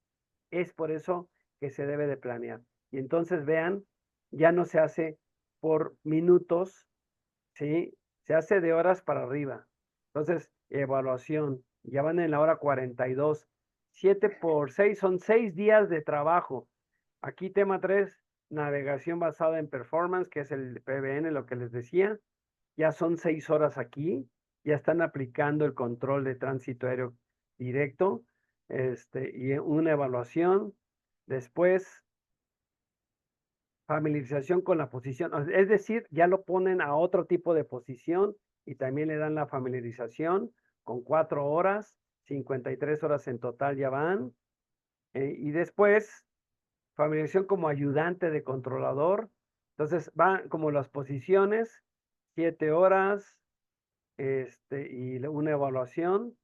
Es por eso que se debe de planear. Y entonces vean, ya no se hace por minutos, ¿sí? Se hace de horas para arriba. Entonces, evaluación, ya van en la hora 42. 7 por 6 son 6 días de trabajo. Aquí tema 3, navegación basada en performance, que es el PBN, lo que les decía. Ya son 6 horas aquí, ya están aplicando el control de tránsito aéreo directo, y una evaluación. Después, familiarización con la posición, es decir, ya lo ponen a otro tipo de posición y también le dan la familiarización con 4 horas, 53 horas en total ya van. Y después, familiarización como ayudante de controlador. Entonces van como las posiciones, 7 horas, y una evaluación.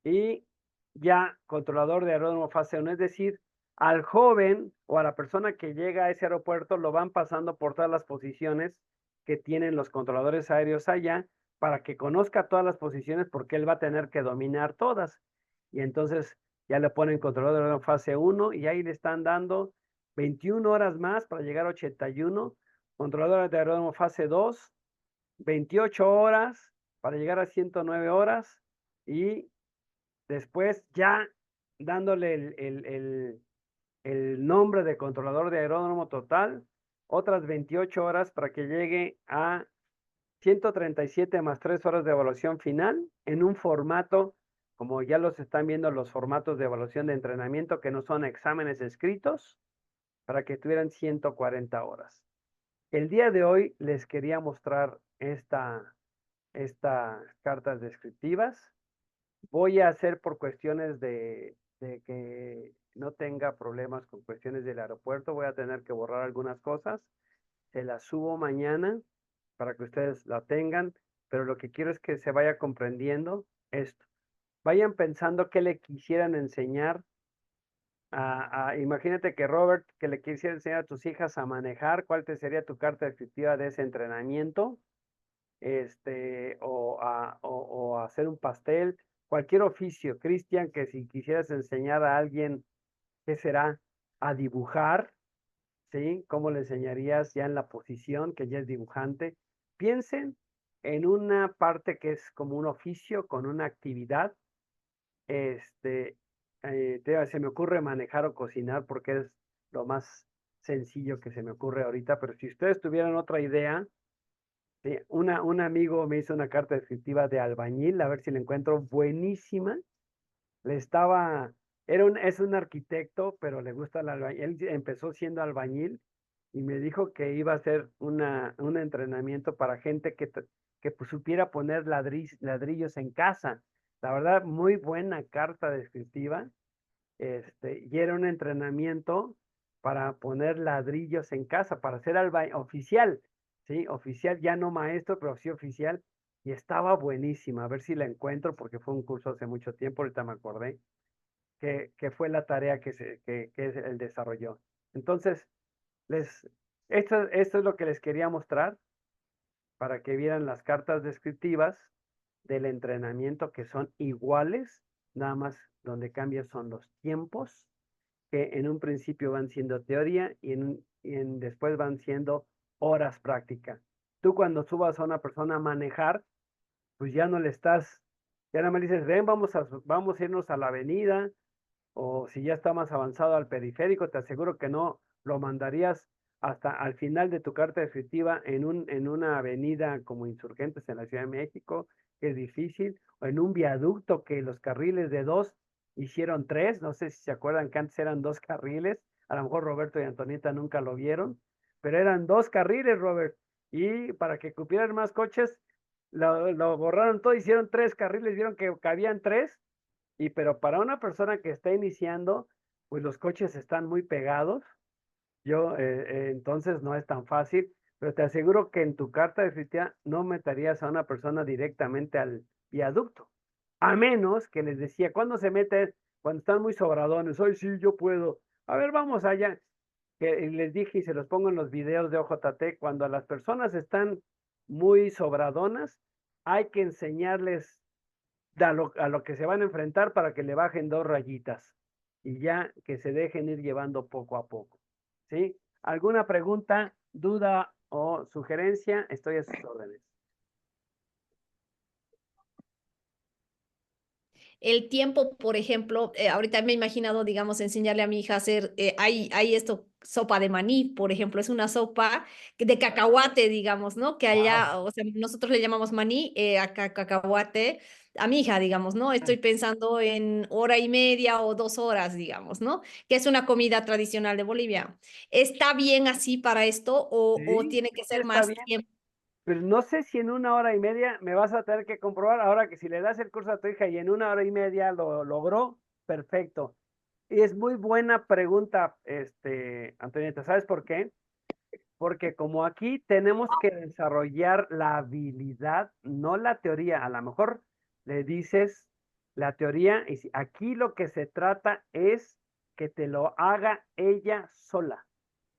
Y ya controlador de aeródromo fase 1, es decir, al joven o a la persona que llega a ese aeropuerto lo van pasando por todas las posiciones que tienen los controladores aéreos allá para que conozca todas las posiciones porque él va a tener que dominar todas. Y entonces ya le ponen controlador de aeródromo fase 1 y ahí le están dando 21 horas más para llegar a 81. Controlador de aeródromo fase 2, 28 horas para llegar a 109 horas. Y después ya dándole el nombre de controlador de aeródromo total, otras 28 horas para que llegue a 137 más 3 horas de evaluación final en un formato, como ya los están viendo los formatos de evaluación de entrenamiento que no son exámenes escritos, para que tuvieran 140 horas. El día de hoy les quería mostrar estas cartas descriptivas. Voy a hacer por cuestiones de que no tenga problemas con cuestiones del aeropuerto, voy a tener que borrar algunas cosas. Se las subo mañana para que ustedes la tengan, pero lo que quiero es que se vaya comprendiendo esto. Vayan pensando qué le quisieran enseñar imagínate que Robert, que le quisiera enseñar a tus hijas a manejar, ¿cuál te sería tu carta descriptiva de ese entrenamiento? O a hacer un pastel, cualquier oficio. Cristian, que si quisieras enseñar a alguien, ¿qué será? A dibujar, ¿sí? ¿Cómo le enseñarías ya en la posición, que ya es dibujante? Piensen en una parte que es como un oficio con una actividad. Se me ocurre manejar o cocinar porque es lo más sencillo que se me ocurre ahorita, pero si ustedes tuvieran otra idea, un amigo me hizo una carta descriptiva de albañil, a ver si la encuentro buenísima. Le estaba, es un arquitecto, pero le gusta el albañil. Él empezó siendo albañil y me dijo que iba a hacer un entrenamiento para gente que pues, supiera poner ladrillos en casa. La verdad, muy buena carta descriptiva. Y era un entrenamiento para poner ladrillos en casa, para ser oficial, ¿sí? Oficial, ya no maestro, pero sí oficial. Y estaba buenísima. A ver si la encuentro, porque fue un curso hace mucho tiempo, ahorita me acordé, que fue la tarea que él desarrolló. Entonces, esto es lo que les quería mostrar para que vieran las cartas descriptivas del entrenamiento que son iguales, nada más donde cambian son los tiempos, que en un principio van siendo teoría y después van siendo horas práctica. Tú cuando subas a una persona a manejar, pues ya no le estás, ya nada más le dices, ven, vamos a irnos a la avenida, o si ya está más avanzado al periférico, te aseguro que no lo mandarías hasta al final de tu carta descriptiva en una avenida como Insurgentes en la Ciudad de México, que es difícil, o en un viaducto que los carriles de dos hicieron tres, no sé si se acuerdan que antes eran dos carriles, a lo mejor Roberto y Antonieta nunca lo vieron, pero eran dos carriles, Robert, y para que cupieran más coches, lo borraron todo, hicieron tres carriles, vieron que cabían tres, pero para una persona que está iniciando, pues los coches están muy pegados. Entonces no es tan fácil, pero te aseguro que en tu carta de descriptiva no meterías a una persona directamente al viaducto. A menos que les decía, ¿cuándo se meten? Cuando están muy sobradones. Ay, sí, yo puedo. A ver, vamos allá. Que les dije y se los pongo en los videos de OJT, cuando las personas están muy sobradonas, hay que enseñarles a lo que se van a enfrentar para que le bajen dos rayitas y ya que se dejen ir llevando poco a poco. ¿Sí? ¿Alguna pregunta, duda o sugerencia? Estoy a sus órdenes. El tiempo, por ejemplo, ahorita me he imaginado, digamos, enseñarle a mi hija a hacer, hay esto, sopa de maní, por ejemplo, es una sopa de cacahuate, digamos, ¿no? Que allá, o sea, nosotros le llamamos maní, acá cacahuate, a mi hija, digamos, ¿no? Estoy pensando en hora y media o 2 horas, digamos, ¿no? Que es una comida tradicional de Bolivia. ¿Está bien así para esto o Sí, tiene que sí ser está más bien. tiempo? Pero no sé si en una hora y media me vas a tener que comprobar. Ahora que si le das el curso a tu hija y en una hora y media lo logró, perfecto. Y es muy buena pregunta, Antonieta. ¿Sabes por qué? Porque como aquí tenemos que desarrollar la habilidad, no la teoría. A lo mejor le dices la teoría y aquí lo que se trata es que te lo haga ella sola.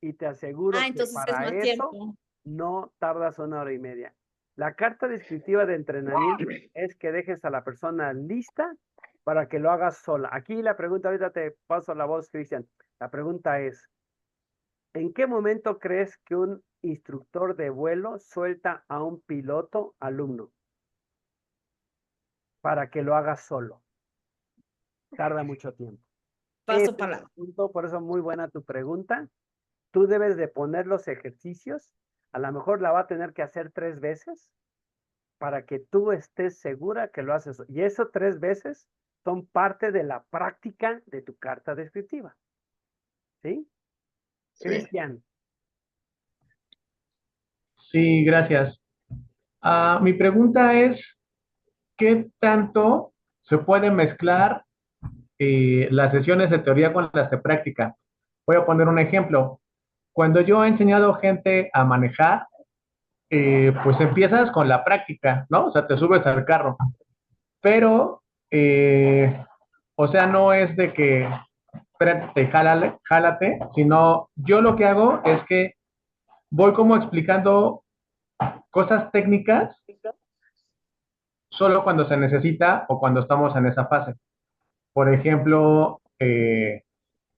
Y te aseguro Ah, que entonces es para más eso tiempo. no tardas una hora y media. La carta descriptiva de entrenamiento es que dejes a la persona lista para que lo hagas sola. Aquí la pregunta, ahorita te paso la voz, Cristian. La pregunta es, ¿en qué momento crees que un instructor de vuelo suelta a un piloto alumno para que lo haga solo? Tarda mucho tiempo. Paso Ese es para el punto, por eso muy buena tu pregunta. Tú debes de poner los ejercicios. A lo mejor la va a tener que hacer 3 veces para que tú estés segura que lo haces. Y eso 3 veces son parte de la práctica de tu carta descriptiva. ¿Sí? Sí. Cristian. Sí, gracias. Mi pregunta es, ¿qué tanto se puede mezclar las sesiones de teoría con las de práctica. Voy a poner un ejemplo. Cuando yo he enseñado gente a manejar, pues empiezas con la práctica, ¿no? O sea, te subes al carro, pero, o sea, no es de que espérate, jálate, sino yo lo que hago es que voy como explicando cosas técnicas solo cuando se necesita o cuando estamos en esa fase. Por ejemplo,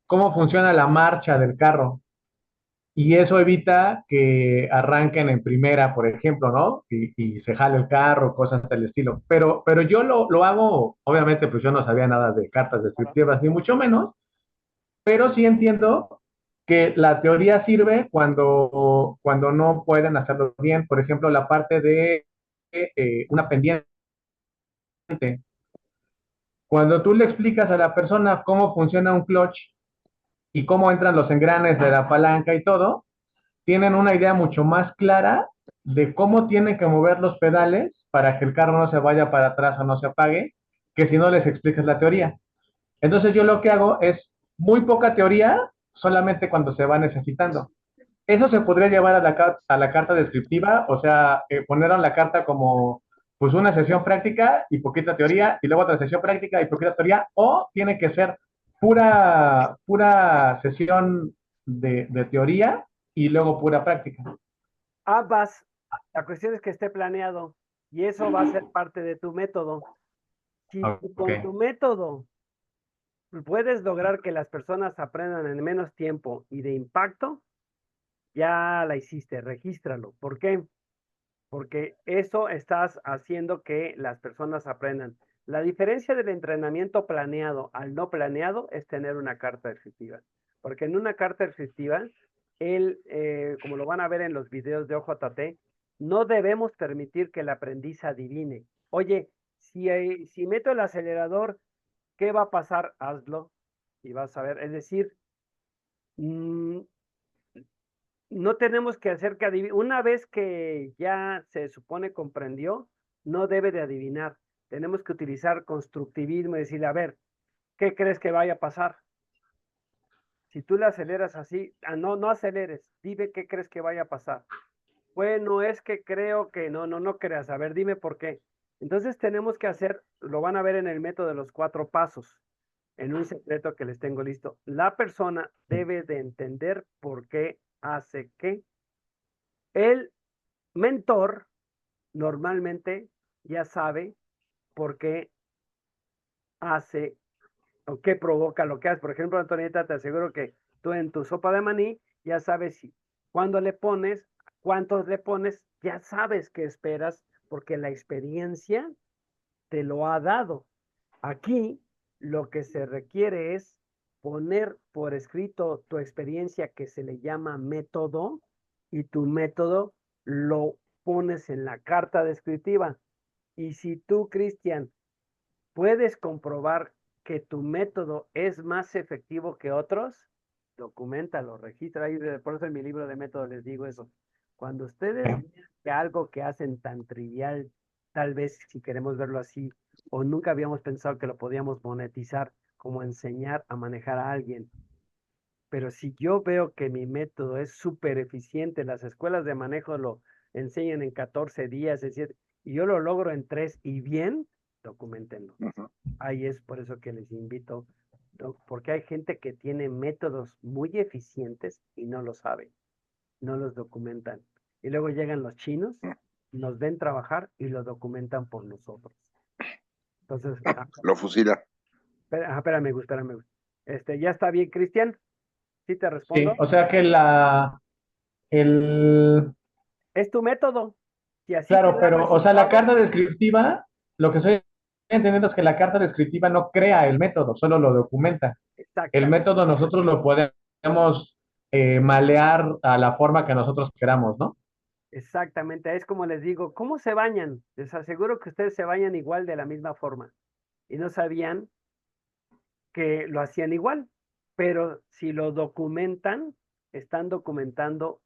cómo funciona la marcha del carro. Y eso evita que arranquen en primera, por ejemplo, ¿no? Y se jale el carro, cosas del estilo. Pero yo lo hago, obviamente, pues yo no sabía nada de cartas descriptivas, ni mucho menos, pero sí entiendo que la teoría sirve cuando no pueden hacerlo bien. Por ejemplo, la parte de una pendiente. Cuando tú le explicas a la persona cómo funciona un clutch y cómo entran los engranes de la palanca y todo, tienen una idea mucho más clara de cómo tienen que mover los pedales para que el carro no se vaya para atrás o no se apague, que si no les explicas la teoría. Entonces yo lo que hago es muy poca teoría, solamente cuando se va necesitando. Eso se podría llevar a a la carta descriptiva, o sea, poner en la carta como pues una sesión práctica y poquita teoría, y luego otra sesión práctica y poquita teoría, o tiene que ser pura sesión de teoría y luego pura práctica. Ambas. La cuestión es que esté planeado y eso va a ser parte de tu método. Si tú Ok. con tu método puedes lograr que las personas aprendan en menos tiempo y de impacto, ya la hiciste, regístralo. ¿Por qué? Porque eso estás haciendo que las personas aprendan. La diferencia del entrenamiento planeado al no planeado es tener una carta descriptiva. Porque en una carta descriptiva, como lo van a ver en los videos de OJT, no debemos permitir que el aprendiz adivine. Oye, si meto el acelerador, ¿qué va a pasar? Hazlo y vas a ver. Es decir, no tenemos que hacer que adivine. Una vez que ya se supone comprendió, no debe de adivinar. Tenemos que utilizar constructivismo y decirle, a ver, ¿qué crees que vaya a pasar? Si tú le aceleras así, no aceleres, dime qué crees que vaya a pasar. Bueno, es que creo que no creas. A ver, dime por qué. Entonces tenemos que hacer, lo van a ver en el método de los 4 pasos, en un secreto que les tengo listo. La persona debe de entender por qué hace qué. El mentor normalmente ya sabe por qué hace o qué provoca lo que hace. Por ejemplo, Antonieta, te aseguro que tú en tu sopa de maní ya sabes cuándo le pones, cuántos le pones, ya sabes qué esperas porque la experiencia te lo ha dado. Aquí lo que se requiere es poner por escrito tu experiencia que se le llama método y tu método lo pones en la carta descriptiva. Y si tú, Cristian, puedes comprobar que tu método es más efectivo que otros, documentalo, registra ahí, por eso en mi libro de método les digo eso. Cuando ustedes vean que algo que hacen tan trivial, tal vez si queremos verlo así, o nunca habíamos pensado que lo podíamos monetizar, como enseñar a manejar a alguien. Pero si yo veo que mi método es súper eficiente, las escuelas de manejo lo enseñan en 14 días, es decir, y yo lo logro en 3 y bien, documentenlo. Ahí es por eso que les invito, porque hay gente que tiene métodos muy eficientes y no lo sabe, no los documentan. Y luego llegan los chinos, nos ven trabajar y lo documentan por nosotros. Entonces, Lo fusila. espérame, espérame. ¿Ya está bien, Cristian? ¿Sí te Sí, respondo? o sea que el, Es tu método. Si así te claro, da pero, o sea, la resultado, carta descriptiva, lo que estoy entendiendo es que la carta descriptiva no crea el método, solo lo documenta. El exactamente. método nosotros lo podemos malear a la forma que nosotros queramos, ¿no? Exactamente, es como les digo, ¿cómo se bañan? Les aseguro que ustedes se bañan igual de la misma forma y no sabían que lo hacían igual, pero si lo documentan, están documentando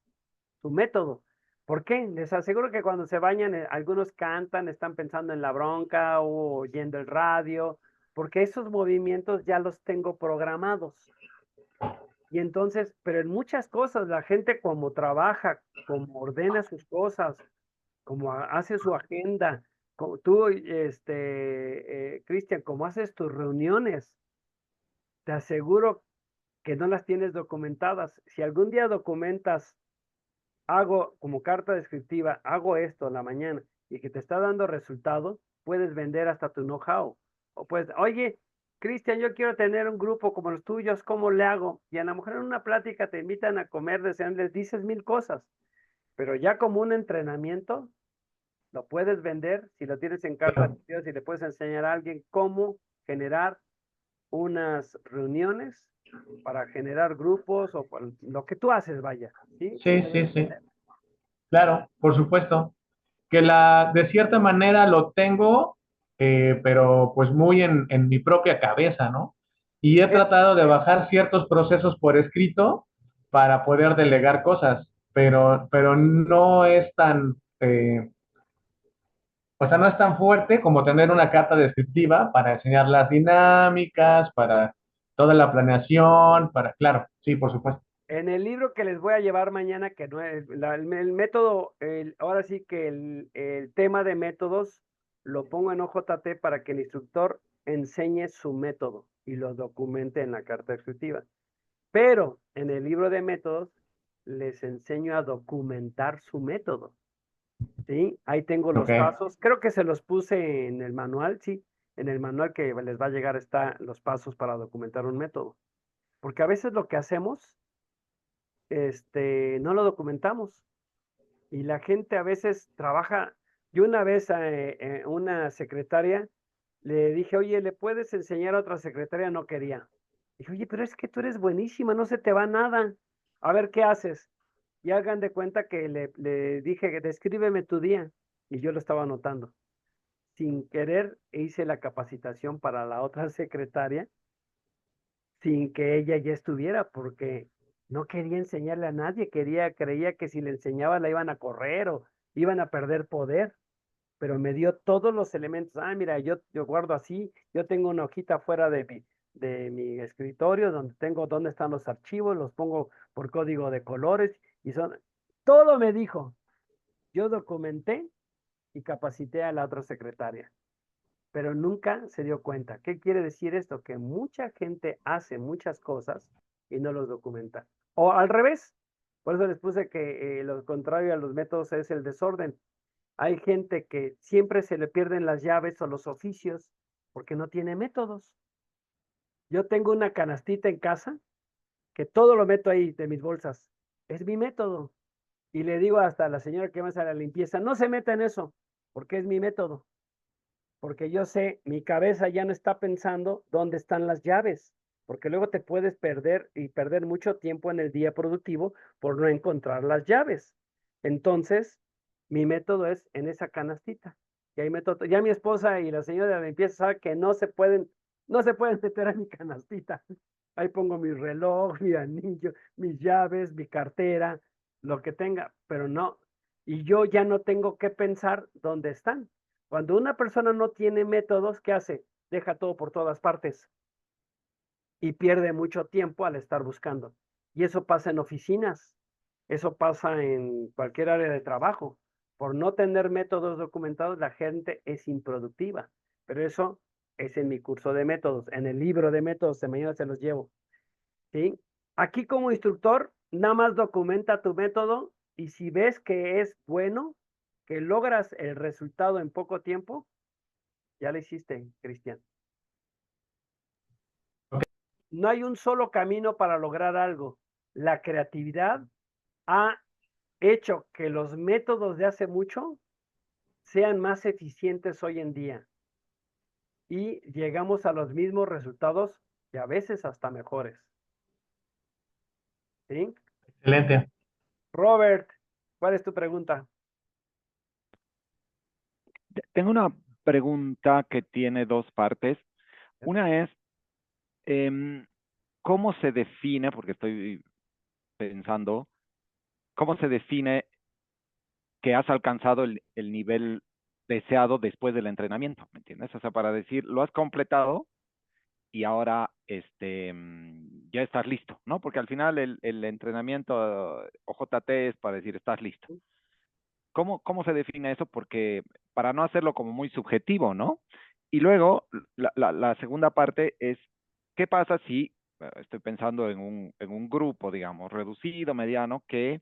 su método. ¿Por qué? Les aseguro que cuando se bañan, algunos cantan, están pensando en la bronca o oyendo el radio, porque esos movimientos ya los tengo programados. Y entonces, pero en muchas cosas, la gente como trabaja, como ordena sus cosas, como hace su agenda, como tú, Cristian, como haces tus reuniones, te aseguro que no las tienes documentadas. Si algún día documentas, hago como carta descriptiva, hago esto en la mañana y que te está dando resultado, puedes vender hasta tu know-how. O pues, oye, Cristian, yo quiero tener un grupo como los tuyos, ¿cómo le hago? Y a lo mejor en una plática te invitan a comer, les dices 1000 cosas, pero ya como un entrenamiento, lo puedes vender si lo tienes en carta descriptiva, si le puedes enseñar a alguien cómo generar unas reuniones para generar grupos o lo que tú haces, vaya, ¿sí? Sí, sí, sí. Claro, por supuesto. Que de cierta manera lo tengo, pero pues muy en mi propia cabeza, ¿no? Y he tratado de bajar ciertos procesos por escrito para poder delegar cosas, pero no es tan, o sea, no es tan fuerte como tener una carta descriptiva para enseñar las dinámicas, para toda la planeación, claro, sí, por supuesto. En el libro que les voy a llevar mañana, que no es el método, ahora sí que el tema de métodos lo pongo en OJT para que el instructor enseñe su método y lo documente en la carta descriptiva. Pero en el libro de métodos les enseño a documentar su método. ¿Sí? Ahí tengo los Ok. pasos. Creo que se los puse en el manual, sí. En el manual que les va a llegar está los pasos para documentar un método. Porque a veces lo que hacemos, no lo documentamos. Y la gente a veces trabaja. Yo una vez a una secretaria le dije, oye, ¿le puedes enseñar a otra secretaria? No quería. Dije, oye, pero es que tú eres buenísima, no se te va nada. A ver, ¿qué haces? Y hagan de cuenta que le dije, descríbeme tu día. Y yo lo estaba anotando. Sin querer hice la capacitación para la otra secretaria sin que ella ya estuviera, porque no quería enseñarle a nadie, creía que si le enseñaba la iban a correr o iban a perder poder, pero me dio todos los elementos. Ah, mira, yo guardo así, yo tengo una hojita fuera de mi escritorio donde tengo dónde están los archivos, los pongo por código de colores y todo me dijo. Yo documenté y capacité a la otra secretaria, pero nunca se dio cuenta. ¿Qué quiere decir esto? Que mucha gente hace muchas cosas y no los documenta. O al revés. Por eso les puse que lo contrario a los métodos es el desorden. Hay gente que siempre se le pierden las llaves o los oficios porque no tiene métodos. Yo tengo una canastita en casa que todo lo meto ahí de mis bolsas. Es mi método. Y le digo hasta a la señora que me hace la limpieza, no se meta en eso, porque es mi método. Porque yo sé, mi cabeza ya no está pensando dónde están las llaves, porque luego te puedes perder y perder mucho tiempo en el día productivo por no encontrar las llaves. Entonces, mi método es en esa canastita. Y ahí meto, ya mi esposa y la señora de la limpieza saben que no se pueden meter a mi canastita. Ahí pongo mi reloj, mi anillo, mis llaves, mi cartera, lo que tenga, pero no. Y yo ya no tengo que pensar dónde están. Cuando una persona no tiene métodos, ¿qué hace? Deja todo por todas partes y pierde mucho tiempo al estar buscando. Y eso pasa en oficinas, eso pasa en cualquier área de trabajo. Por no tener métodos documentados, la gente es improductiva. Pero eso es en mi curso de métodos, en el libro de métodos, de mañana se los llevo. ¿Sí? Aquí como instructor, nada más documenta tu método y si ves que es bueno, que logras el resultado en poco tiempo, ya lo hiciste, Cristian. No hay un solo camino para lograr algo. La creatividad ha hecho que los métodos de hace mucho sean más eficientes hoy en día y llegamos a los mismos resultados y a veces hasta mejores. ¿Sí? Excelente. Robert, ¿cuál es tu pregunta? Tengo una pregunta que tiene dos partes. Una es, ¿cómo se define, porque estoy pensando, cómo se define que has alcanzado el nivel deseado después del entrenamiento? ¿Me entiendes? O sea, para decir, lo has completado, y ahora ya estás listo, ¿no? Porque al final el entrenamiento OJT es para decir estás listo. ¿Cómo se define eso? Porque para no hacerlo como muy subjetivo, ¿no? Y luego, la segunda parte es, ¿qué pasa si, estoy pensando en un grupo, digamos, reducido, mediano, que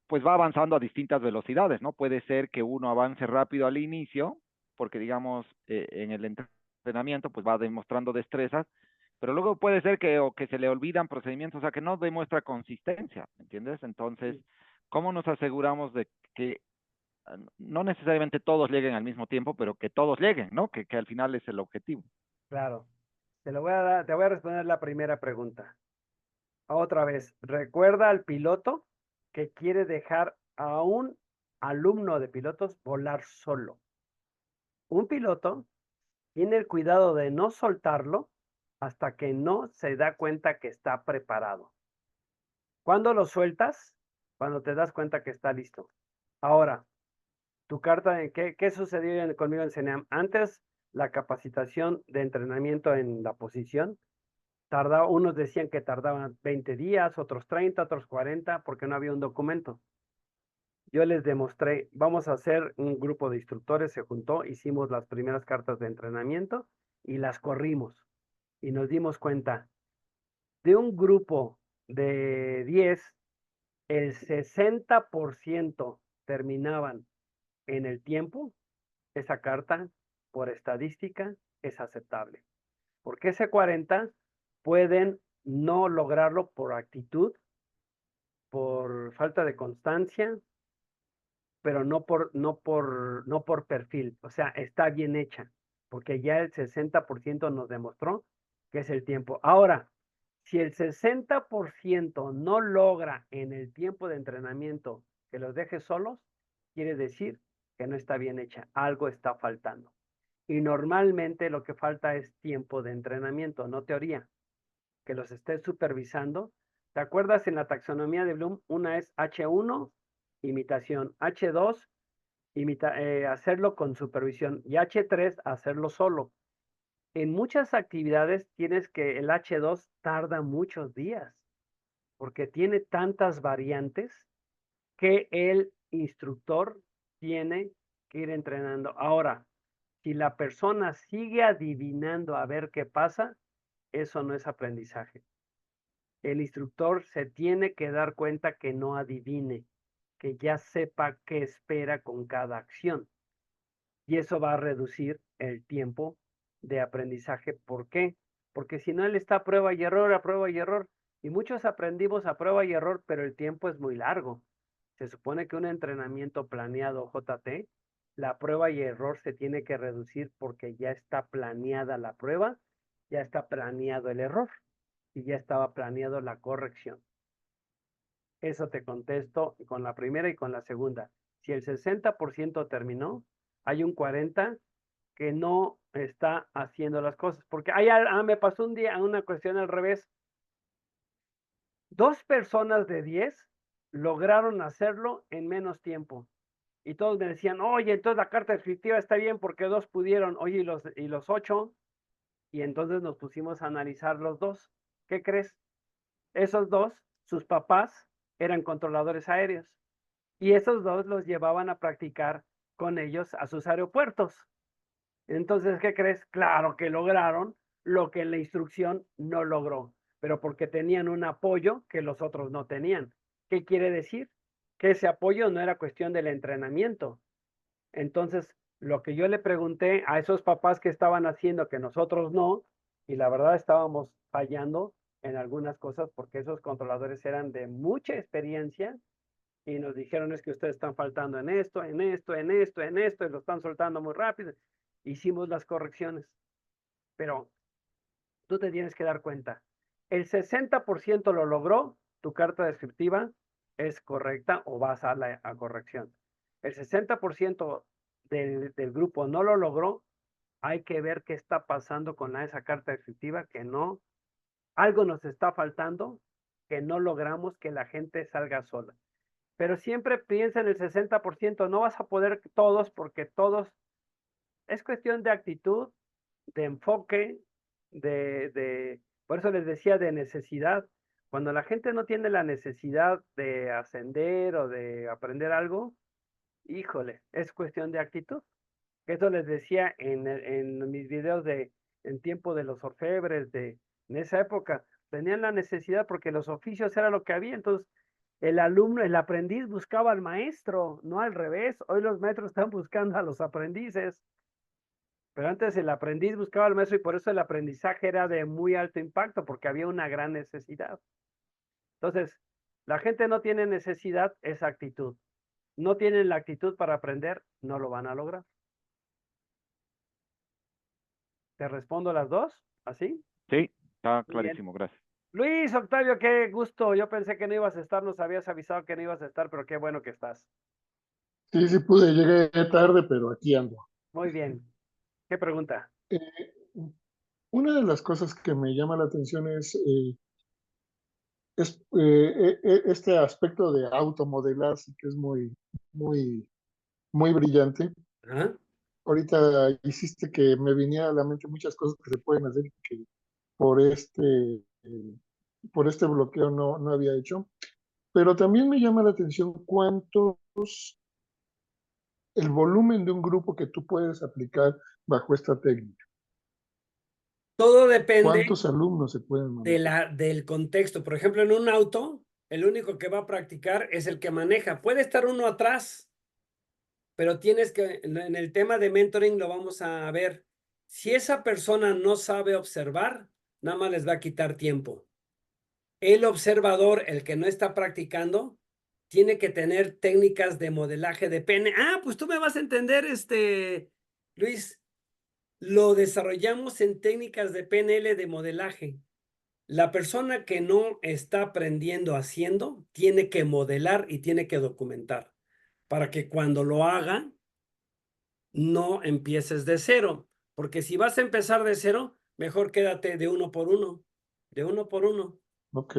pues va avanzando a distintas velocidades, ¿no? Puede ser que uno avance rápido al inicio, porque digamos, en el entrenamiento pues va demostrando destrezas, pero luego puede ser o que se le olvidan procedimientos, o sea, que no demuestra consistencia, ¿entiendes? Entonces, ¿cómo nos aseguramos de que no necesariamente todos lleguen al mismo tiempo, pero que todos lleguen, ¿no? Que al final es el objetivo. Claro. Te voy a responder la primera pregunta. Otra vez, recuerda al piloto que quiere dejar a un alumno de pilotos volar solo. Un piloto tiene el cuidado de no soltarlo hasta que no se da cuenta que está preparado. ¿Cuándo lo sueltas? Cuando te das cuenta que está listo. Ahora, tu carta, ¿qué sucedió conmigo en CENEAM? Antes, la capacitación de entrenamiento en la posición, unos decían que tardaban 20 días, otros 30, otros 40, porque no había un documento. Yo les demostré, vamos a hacer un grupo de instructores, se juntó, hicimos las primeras cartas de entrenamiento y las corrimos. Y nos dimos cuenta, de un grupo de 10, el 60% terminaban en el tiempo. Esa carta, por estadística, es aceptable. Porque ese 40 pueden no lograrlo por actitud, por falta de constancia, pero no por perfil. O sea, está bien hecha, porque ya el 60% nos demostró que es el tiempo. Ahora, si el 60% no logra en el tiempo de entrenamiento que los deje solos, quiere decir que no está bien hecha, algo está faltando. Y normalmente lo que falta es tiempo de entrenamiento, no teoría, que los estés supervisando. ¿Te acuerdas en la taxonomía de Bloom? Una es H1, imitación, H2, hacerlo con supervisión, y H3, hacerlo solo. En muchas actividades tienes que el H2 tarda muchos días, porque tiene tantas variantes que el instructor tiene que ir entrenando. Ahora, si la persona sigue adivinando a ver qué pasa, eso no es aprendizaje. El instructor se tiene que dar cuenta que no adivine, que ya sepa qué espera con cada acción. Y eso va a reducir el tiempo de aprendizaje. ¿Por qué? Porque si no, él está a prueba y error, a prueba y error. Y muchos aprendimos a prueba y error, pero el tiempo es muy largo. Se supone que un entrenamiento planeado JT, la prueba y error se tiene que reducir porque ya está planeada la prueba, ya está planeado el error y ya estaba planeado la corrección. Eso te contesto con la primera y con la segunda. Si el 60% terminó, hay un 40% que no está haciendo las cosas. Porque me pasó un día una cuestión al revés. 2 personas de 10 lograron hacerlo en menos tiempo. Y todos me decían, oye, entonces la carta descriptiva está bien porque 2 pudieron, oye, y los 8. Y entonces nos pusimos a analizar los 2. ¿Qué crees? Esos 2, sus papás eran controladores aéreos. Y esos 2 los llevaban a practicar con ellos a sus aeropuertos. Entonces, ¿qué crees? Claro que lograron lo que la instrucción no logró, pero porque tenían un apoyo que los otros no tenían. ¿Qué quiere decir? Que ese apoyo no era cuestión del entrenamiento. Entonces, lo que yo le pregunté a esos papás que estaban haciendo que nosotros no, y la verdad estábamos fallando en algunas cosas porque esos controladores eran de mucha experiencia y nos dijeron es que ustedes están faltando en esto, en esto, en esto, en esto, y lo están soltando muy rápido. Hicimos las correcciones, pero tú te tienes que dar cuenta. El 60% lo logró, tu carta descriptiva es correcta o vas a la corrección. El 60% del grupo no lo logró, hay que ver qué está pasando con esa carta descriptiva, que no, algo nos está faltando, que no logramos que la gente salga sola. Pero siempre piensa en el 60%, no vas a poder todos porque todos, es cuestión de actitud de enfoque, por eso les decía de necesidad. Cuando la gente no tiene la necesidad de ascender o de aprender algo, híjole, es cuestión de actitud. Eso les decía en mis videos en tiempo de los orfebres, en esa época, tenían la necesidad porque los oficios era lo que había, entonces el alumno, el aprendiz buscaba al maestro, no al revés. Hoy los maestros están buscando a los aprendices, pero antes el aprendiz buscaba al maestro y por eso el aprendizaje era de muy alto impacto, porque había una gran necesidad. Entonces, la gente no tiene necesidad, es actitud. No tienen la actitud para aprender, no lo van a lograr. ¿Te respondo las dos? ¿Así? Sí, está Muy bien. clarísimo, gracias. Luis, Octavio, qué gusto. Yo pensé que no ibas a estar, nos habías avisado que no ibas a estar, pero qué bueno que estás. Sí, sí pude, llegué tarde, pero aquí ando. Muy bien. ¿Qué pregunta? Eh, una de las cosas que me llama la atención es este aspecto de automodelarse, que es muy, muy brillante. ¿Ah? Ahorita hiciste que me viniera a la mente muchas cosas que se pueden hacer que por por este bloqueo no había hecho. Pero también me llama la atención el volumen de un grupo que tú puedes aplicar bajo esta técnica. Todo depende ¿Cuántos alumnos se pueden manejar? del contexto. Por ejemplo, en un auto, el único que va a practicar es el que maneja. Puede estar uno atrás, pero tienes que, en el tema de mentoring lo vamos a ver. Si esa persona no sabe observar, nada más les va a quitar tiempo. El observador, el que no está practicando, tiene que tener técnicas de modelaje de pene. Ah, pues tú me vas a entender, Luis. Lo desarrollamos en técnicas de PNL de modelaje. La persona que no está aprendiendo haciendo, tiene que modelar y tiene que documentar para que cuando lo haga, no empieces de cero. Porque si vas a empezar de cero, mejor quédate de uno por uno. De uno por uno. Ok,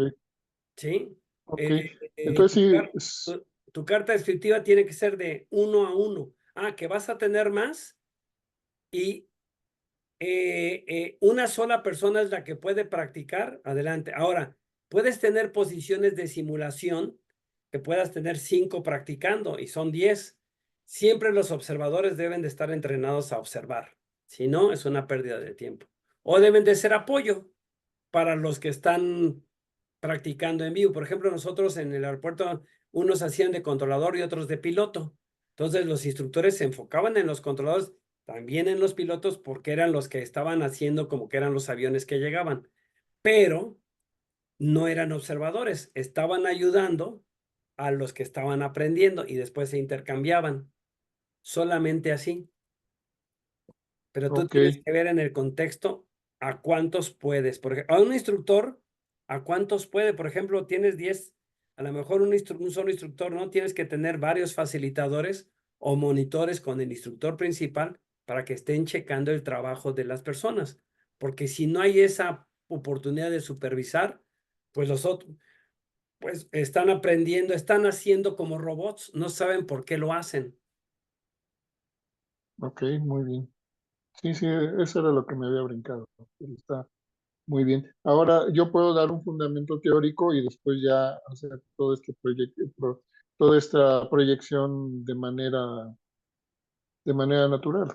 ¿Sí? ok. Tu, Entonces sí, tu carta descriptiva tiene que ser de 1 a 1. Ah, que vas a tener más y una sola persona es la que puede practicar, adelante. Ahora, puedes tener posiciones de simulación que puedas tener 5 practicando y son 10. Siempre los observadores deben de estar entrenados a observar. Si no, es una pérdida de tiempo. O deben de ser apoyo para los que están practicando en vivo. Por ejemplo, nosotros en el aeropuerto, unos hacían de controlador y otros de piloto. Entonces, los instructores se enfocaban en los controladores, también en los pilotos, porque eran los que estaban haciendo como que eran los aviones que llegaban. Pero no eran observadores, estaban ayudando a los que estaban aprendiendo y después se intercambiaban. Solamente así. Pero tú ok, tienes que ver en el contexto a cuántos puedes. Porque a un instructor, ¿a cuántos puede? Por ejemplo, tienes 10, a lo mejor un solo instructor, ¿no? Tienes que tener varios facilitadores o monitores con el instructor principal para que estén checando el trabajo de las personas. Porque si no hay esa oportunidad de supervisar, pues los otros, pues están aprendiendo, están haciendo como robots, no saben por qué lo hacen. ok, muy bien. Sí, sí, eso era lo que me había brincado. Pero está muy bien. Ahora yo puedo dar un fundamento teórico y después ya hacer todo este proyecto, toda esta proyección de manera natural.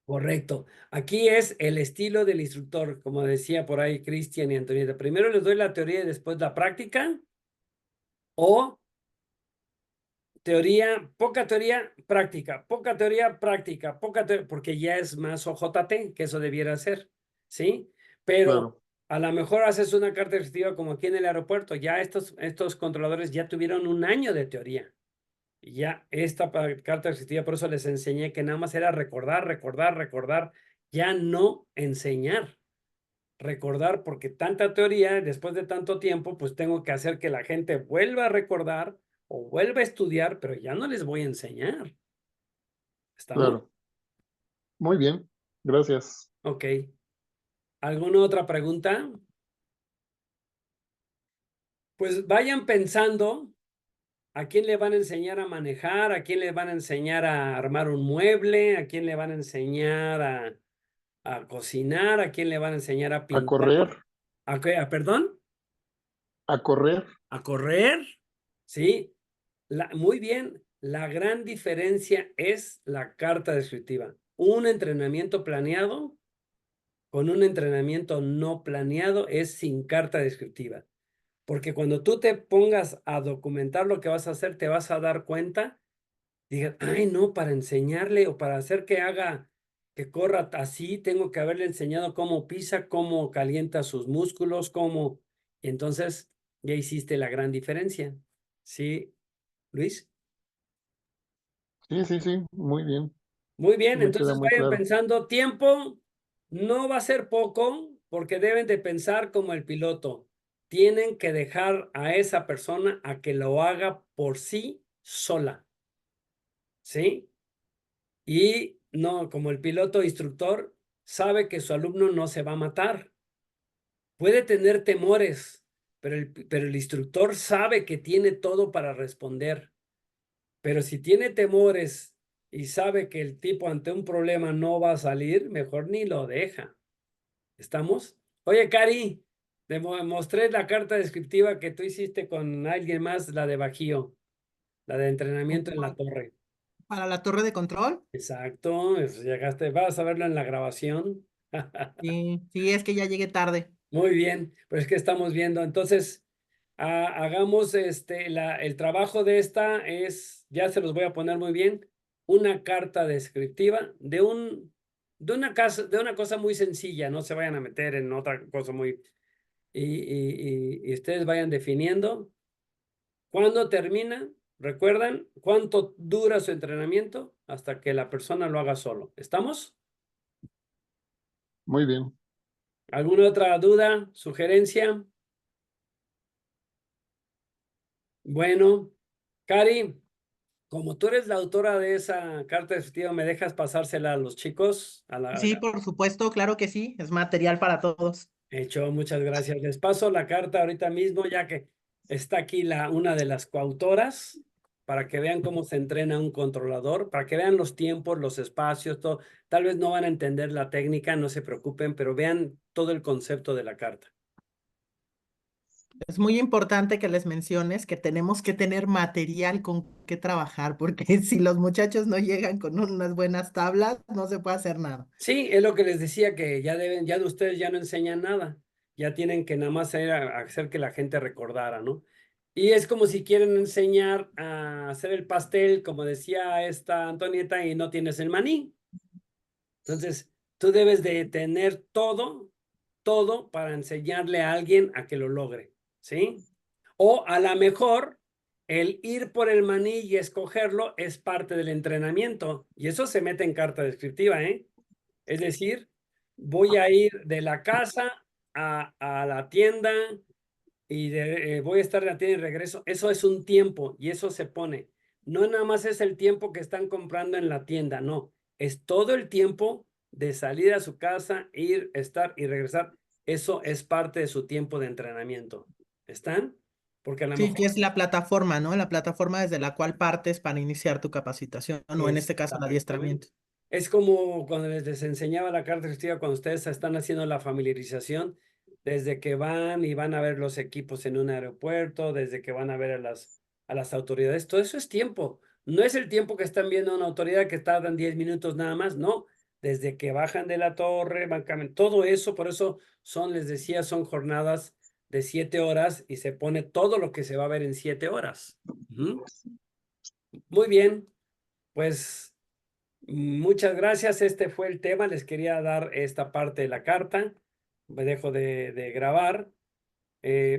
Correcto. Aquí es el estilo del instructor, como decía por ahí Cristian y Antonieta. Primero les doy la teoría y después la práctica. O teoría, poca teoría, práctica, poca teoría, práctica, poca teoría, porque ya es más OJT, que eso debiera ser, ¿sí? Pero Claro, a lo mejor haces una carta descriptiva como aquí en el aeropuerto. Ya estos controladores ya tuvieron un año de teoría. Ya esta carta descriptiva, por eso les enseñé que nada más era recordar, recordar, recordar, ya no enseñar. Recordar, porque tanta teoría, después de tanto tiempo, pues tengo que hacer que la gente vuelva a recordar o vuelva a estudiar, pero ya no les voy a enseñar. ¿Estamos? claro. Muy bien, gracias. Ok. ¿Alguna otra pregunta? Pues vayan pensando a quién le van a enseñar a manejar, a quién le van a enseñar a armar un mueble, a quién le van a enseñar a cocinar, a quién le van a enseñar a A pintar, correr, ¿perdón? a correr. A correr, ¿sí? Muy bien, la gran diferencia es la carta descriptiva. Un entrenamiento planeado con un entrenamiento no planeado es sin carta descriptiva. Porque cuando tú te pongas a documentar lo que vas a hacer, te vas a dar cuenta, digas, ay, no, para enseñarle o para hacer que haga, que corra así, tengo que haberle enseñado cómo pisa, cómo calienta sus músculos, cómo. Y entonces ya hiciste la gran diferencia. ¿Sí, Luis? Sí, sí, sí, muy bien. Muy bien, Me queda entonces muy vayan claro. pensando, tiempo no va a ser poco porque deben de pensar como el piloto. Tienen que dejar a esa persona a que lo haga por sí sola, ¿sí? Y no, como el piloto instructor sabe que su alumno no se va a matar. Puede tener temores, pero el instructor sabe que tiene todo para responder. Pero si tiene temores y sabe que el tipo ante un problema no va a salir, mejor ni lo deja. ¿Estamos? Oye, Cari, te mostré la carta descriptiva que tú hiciste con alguien más, la de Bajío, la de entrenamiento en la torre. Para la torre de control. Exacto, llegaste, vas a verlo en la grabación. Sí, sí, es que ya llegué tarde. Muy bien, pues es que estamos viendo. Entonces, hagamos el trabajo de esta es, ya se los voy a poner muy bien, una carta descriptiva de una cosa muy sencilla, no se vayan a meter en otra cosa muy, y ustedes vayan definiendo. ¿Cuándo termina? ¿Recuerdan cuánto dura su entrenamiento? Hasta que la persona lo haga solo. ¿Estamos? Muy bien. ¿Alguna otra duda, sugerencia? Bueno, Cari, como tú eres la autora de esa carta descriptiva, ¿me dejas pasársela a los chicos? Sí, por supuesto, claro que sí, es material para todos. Hecho, muchas gracias. Les paso la carta ahorita mismo, ya que está aquí una de las coautoras, para que vean cómo se entrena un controlador, para que vean los tiempos, los espacios, todo. Tal vez no van a entender la técnica, no se preocupen, pero vean todo el concepto de la carta. Es muy importante que les menciones que tenemos que tener material con que trabajar, porque si los muchachos no llegan con unas buenas tablas, no se puede hacer nada. Sí, es lo que les decía, que ya ya de ustedes ya no enseñan nada, ya tienen que nada más ir a hacer que la gente recordara, ¿no? Y es como si quieren enseñar a hacer el pastel, como decía esta Antonieta, y no tienes el maní. Entonces, tú debes de tener todo para enseñarle a alguien a que lo logre, ¿sí? O a lo mejor el ir por el maní y escogerlo es parte del entrenamiento, y eso se mete en carta descriptiva, ¿eh? Es decir, voy a ir de la casa a la tienda y voy a estar en la tienda y regreso. Eso es un tiempo y eso se pone. No nada más es el tiempo que están comprando en la tienda, no. Es todo el tiempo de salir a su casa, ir, estar y regresar. Eso es parte de su tiempo de entrenamiento. ¿Están? Porque a lo Sí, mejor que es la plataforma, ¿no? La plataforma desde la cual partes para iniciar tu capacitación, o en este caso el adiestramiento. es como cuando les enseñaba la carta descriptiva, cuando ustedes están haciendo la familiarización, desde que van y van a ver los equipos en un aeropuerto, desde que van a ver a las autoridades, todo eso es tiempo. No es el tiempo que están viendo a una autoridad que tardan 10 minutos nada más, no. Desde que bajan de la torre, van caminando, todo eso, por eso les decía, son jornadas de 7 horas y se pone todo lo que se va a ver en 7 horas. Ujú. Muy bien, pues muchas gracias. Este fue el tema. Les quería dar esta parte de la carta. Me dejo de grabar.